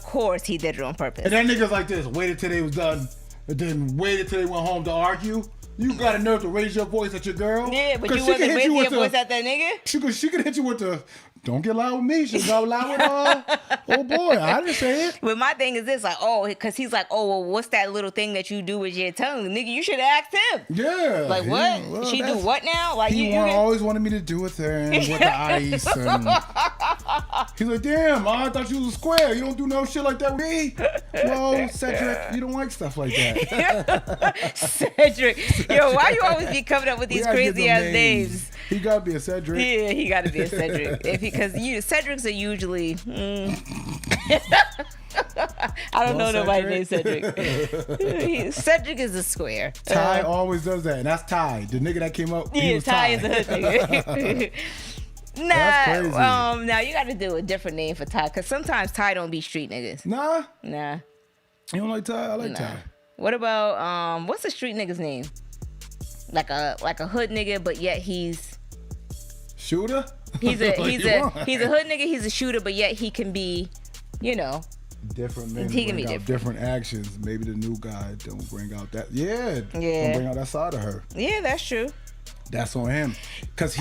course he did it on purpose. And that nigga's like this. Waited till they was done, and then waited till they went home to argue. You got a nerve to raise your voice at your girl? Yeah, but you wasn't raising your voice at that nigga? She could hit you with the, don't get loud with me. She got loud with oh boy, I didn't say it. But my thing is this, like, because he's like, well, what's that little thing that you do with your tongue? Nigga, you should have asked him. Yeah. Like, what? Well, she do what now? Like, he always wanted me to do a thing with the ice. And he's like, damn, I thought you was a square. You don't do no shit like that with me. Well, Cedric, you don't like stuff like that. Cedric. Yo, why you always be coming up with these crazy ass names? He gotta be a Cedric. Yeah, he gotta be a Cedric. Because Cedrics are usually. I don't know nobody named Cedric. Cedric is a square. Ty always does that, and that's Ty, the nigga that came up. Yeah, Ty is a hood nigga. Nah, now you got to do a different name for Ty, because sometimes Ty don't be street niggas. Nah. You don't like Ty? I like Ty. What about what's the street nigga's name? Like a hood nigga, but yet he's shooter. He's a hood nigga. He's a shooter, but yet he can be, different men bring out different actions. Maybe the new guy don't bring out that. Yeah. Don't bring out that side of her. Yeah, that's true. That's on him. Because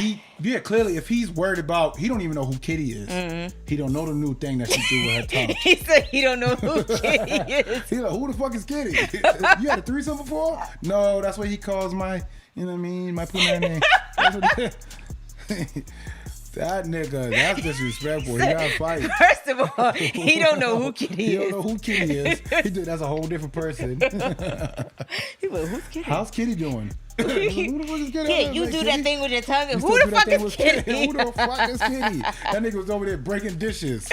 clearly, if he's worried about, he don't even know who Kitty is. Mm-hmm. He don't know the new thing that she do with her tongue. He said he don't know who Kitty is. He's like, who the fuck is Kitty? You had a threesome before? No, that's what he calls my, my punani. That's what that nigga, that's disrespectful. He gotta fight. First of all, he don't know who Kitty is. He don't know who Kitty is. That's a whole different person. He like, who's Kitty? How's Kitty doing? Who the fuck is Kitty? Yeah, you do that thing with your tongue. Who the fuck is Kitty? Who the fuck is Kitty? That nigga was over there breaking dishes.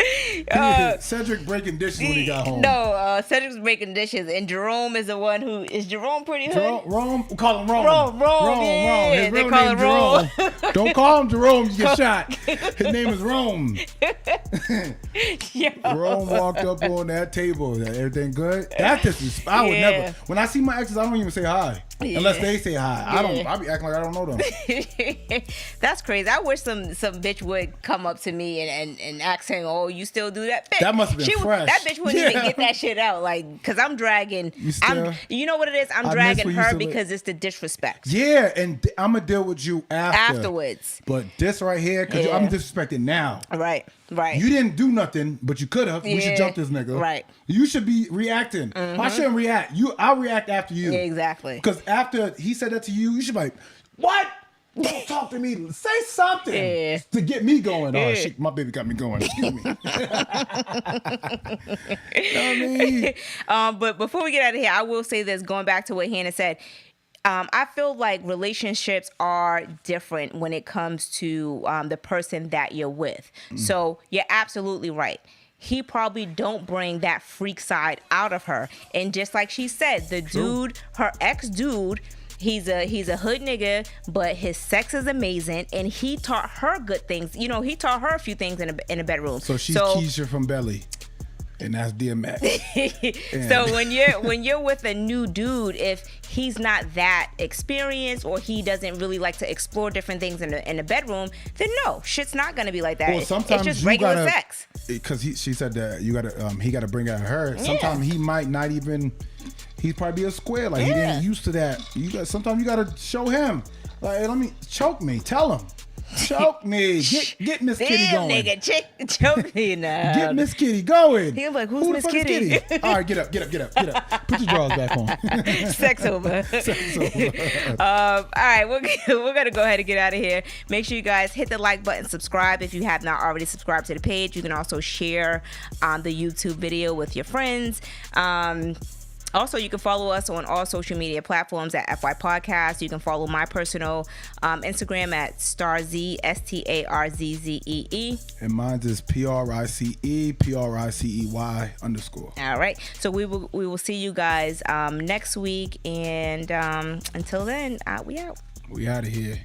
Cedric breaking dishes when he got home. No, Cedric's breaking dishes, and Jerome is the one who is Jerome pretty hood. Rome, we call him Rome. Rome. Yeah, his real they call name him Rome. Don't call him Jerome, you get shot. His name is Rome. Rome walked up on that table. Everything good? That's disrespect. I would never. When I see my exes, I don't even say hi. Unless they say hi. I be acting like I don't know them. That's crazy. I wish some bitch would come up to me and ask him, oh, you still do that? Bitch, that must have been fresh. That bitch wouldn't even get that shit out. Like, because I'm dragging. You know what it is? I'm dragging her because it's the disrespect. Yeah, and I'm going to deal with you afterwards. But this right here, because I'm disrespected now. Right. You didn't do nothing, but you could have. We should jump this nigga. Right. You should be reacting. Mm-hmm. I shouldn't react. I'll react after you. Exactly. Because after he said that to you, you should be like, what? Don't talk to me. Say something to get me going. Oh, shit, my baby got me going. Excuse me. You know what I mean? But before we get out of here, I will say this, going back to what Hannah said. I feel like relationships are different when it comes to the person that you're with. So you're absolutely right. He probably don't bring that freak side out of her. And just like she said, the dude, her ex-dude, he's a hood nigga, but his sex is amazing, and he taught her good things. He taught her a few things in a bedroom. So she's Keisha from Belly. And that's DMX. So when you're with a new dude, if he's not that experienced or he doesn't really like to explore different things in the bedroom, then no, shit's not gonna be like that. Well, sometimes it's just regular sex. Because she said that he gotta bring out her. Sometimes he might not even. he'd probably be a square. Like he didn't used to that. Sometimes you gotta show him. Like, hey, let me choke me. Tell him. Choke me. Get Miss Kitty going. Damn, nigga, choke me now. Get Miss Kitty going. He was like, who's Miss Kitty? All right, get up. Put your drawers back on. Sex over. All right, we're gonna go ahead and get out of here. Make sure you guys hit the like button, subscribe if you have not already subscribed to the page. You can also share the YouTube video with your friends. Also, you can follow us on all social media platforms at FY Podcast. You can follow my personal Instagram at StarZ, STARZZEE. And mine is PRICE, PRICEY _. All right. So we will see you guys next week. And until then, we out. We out of here.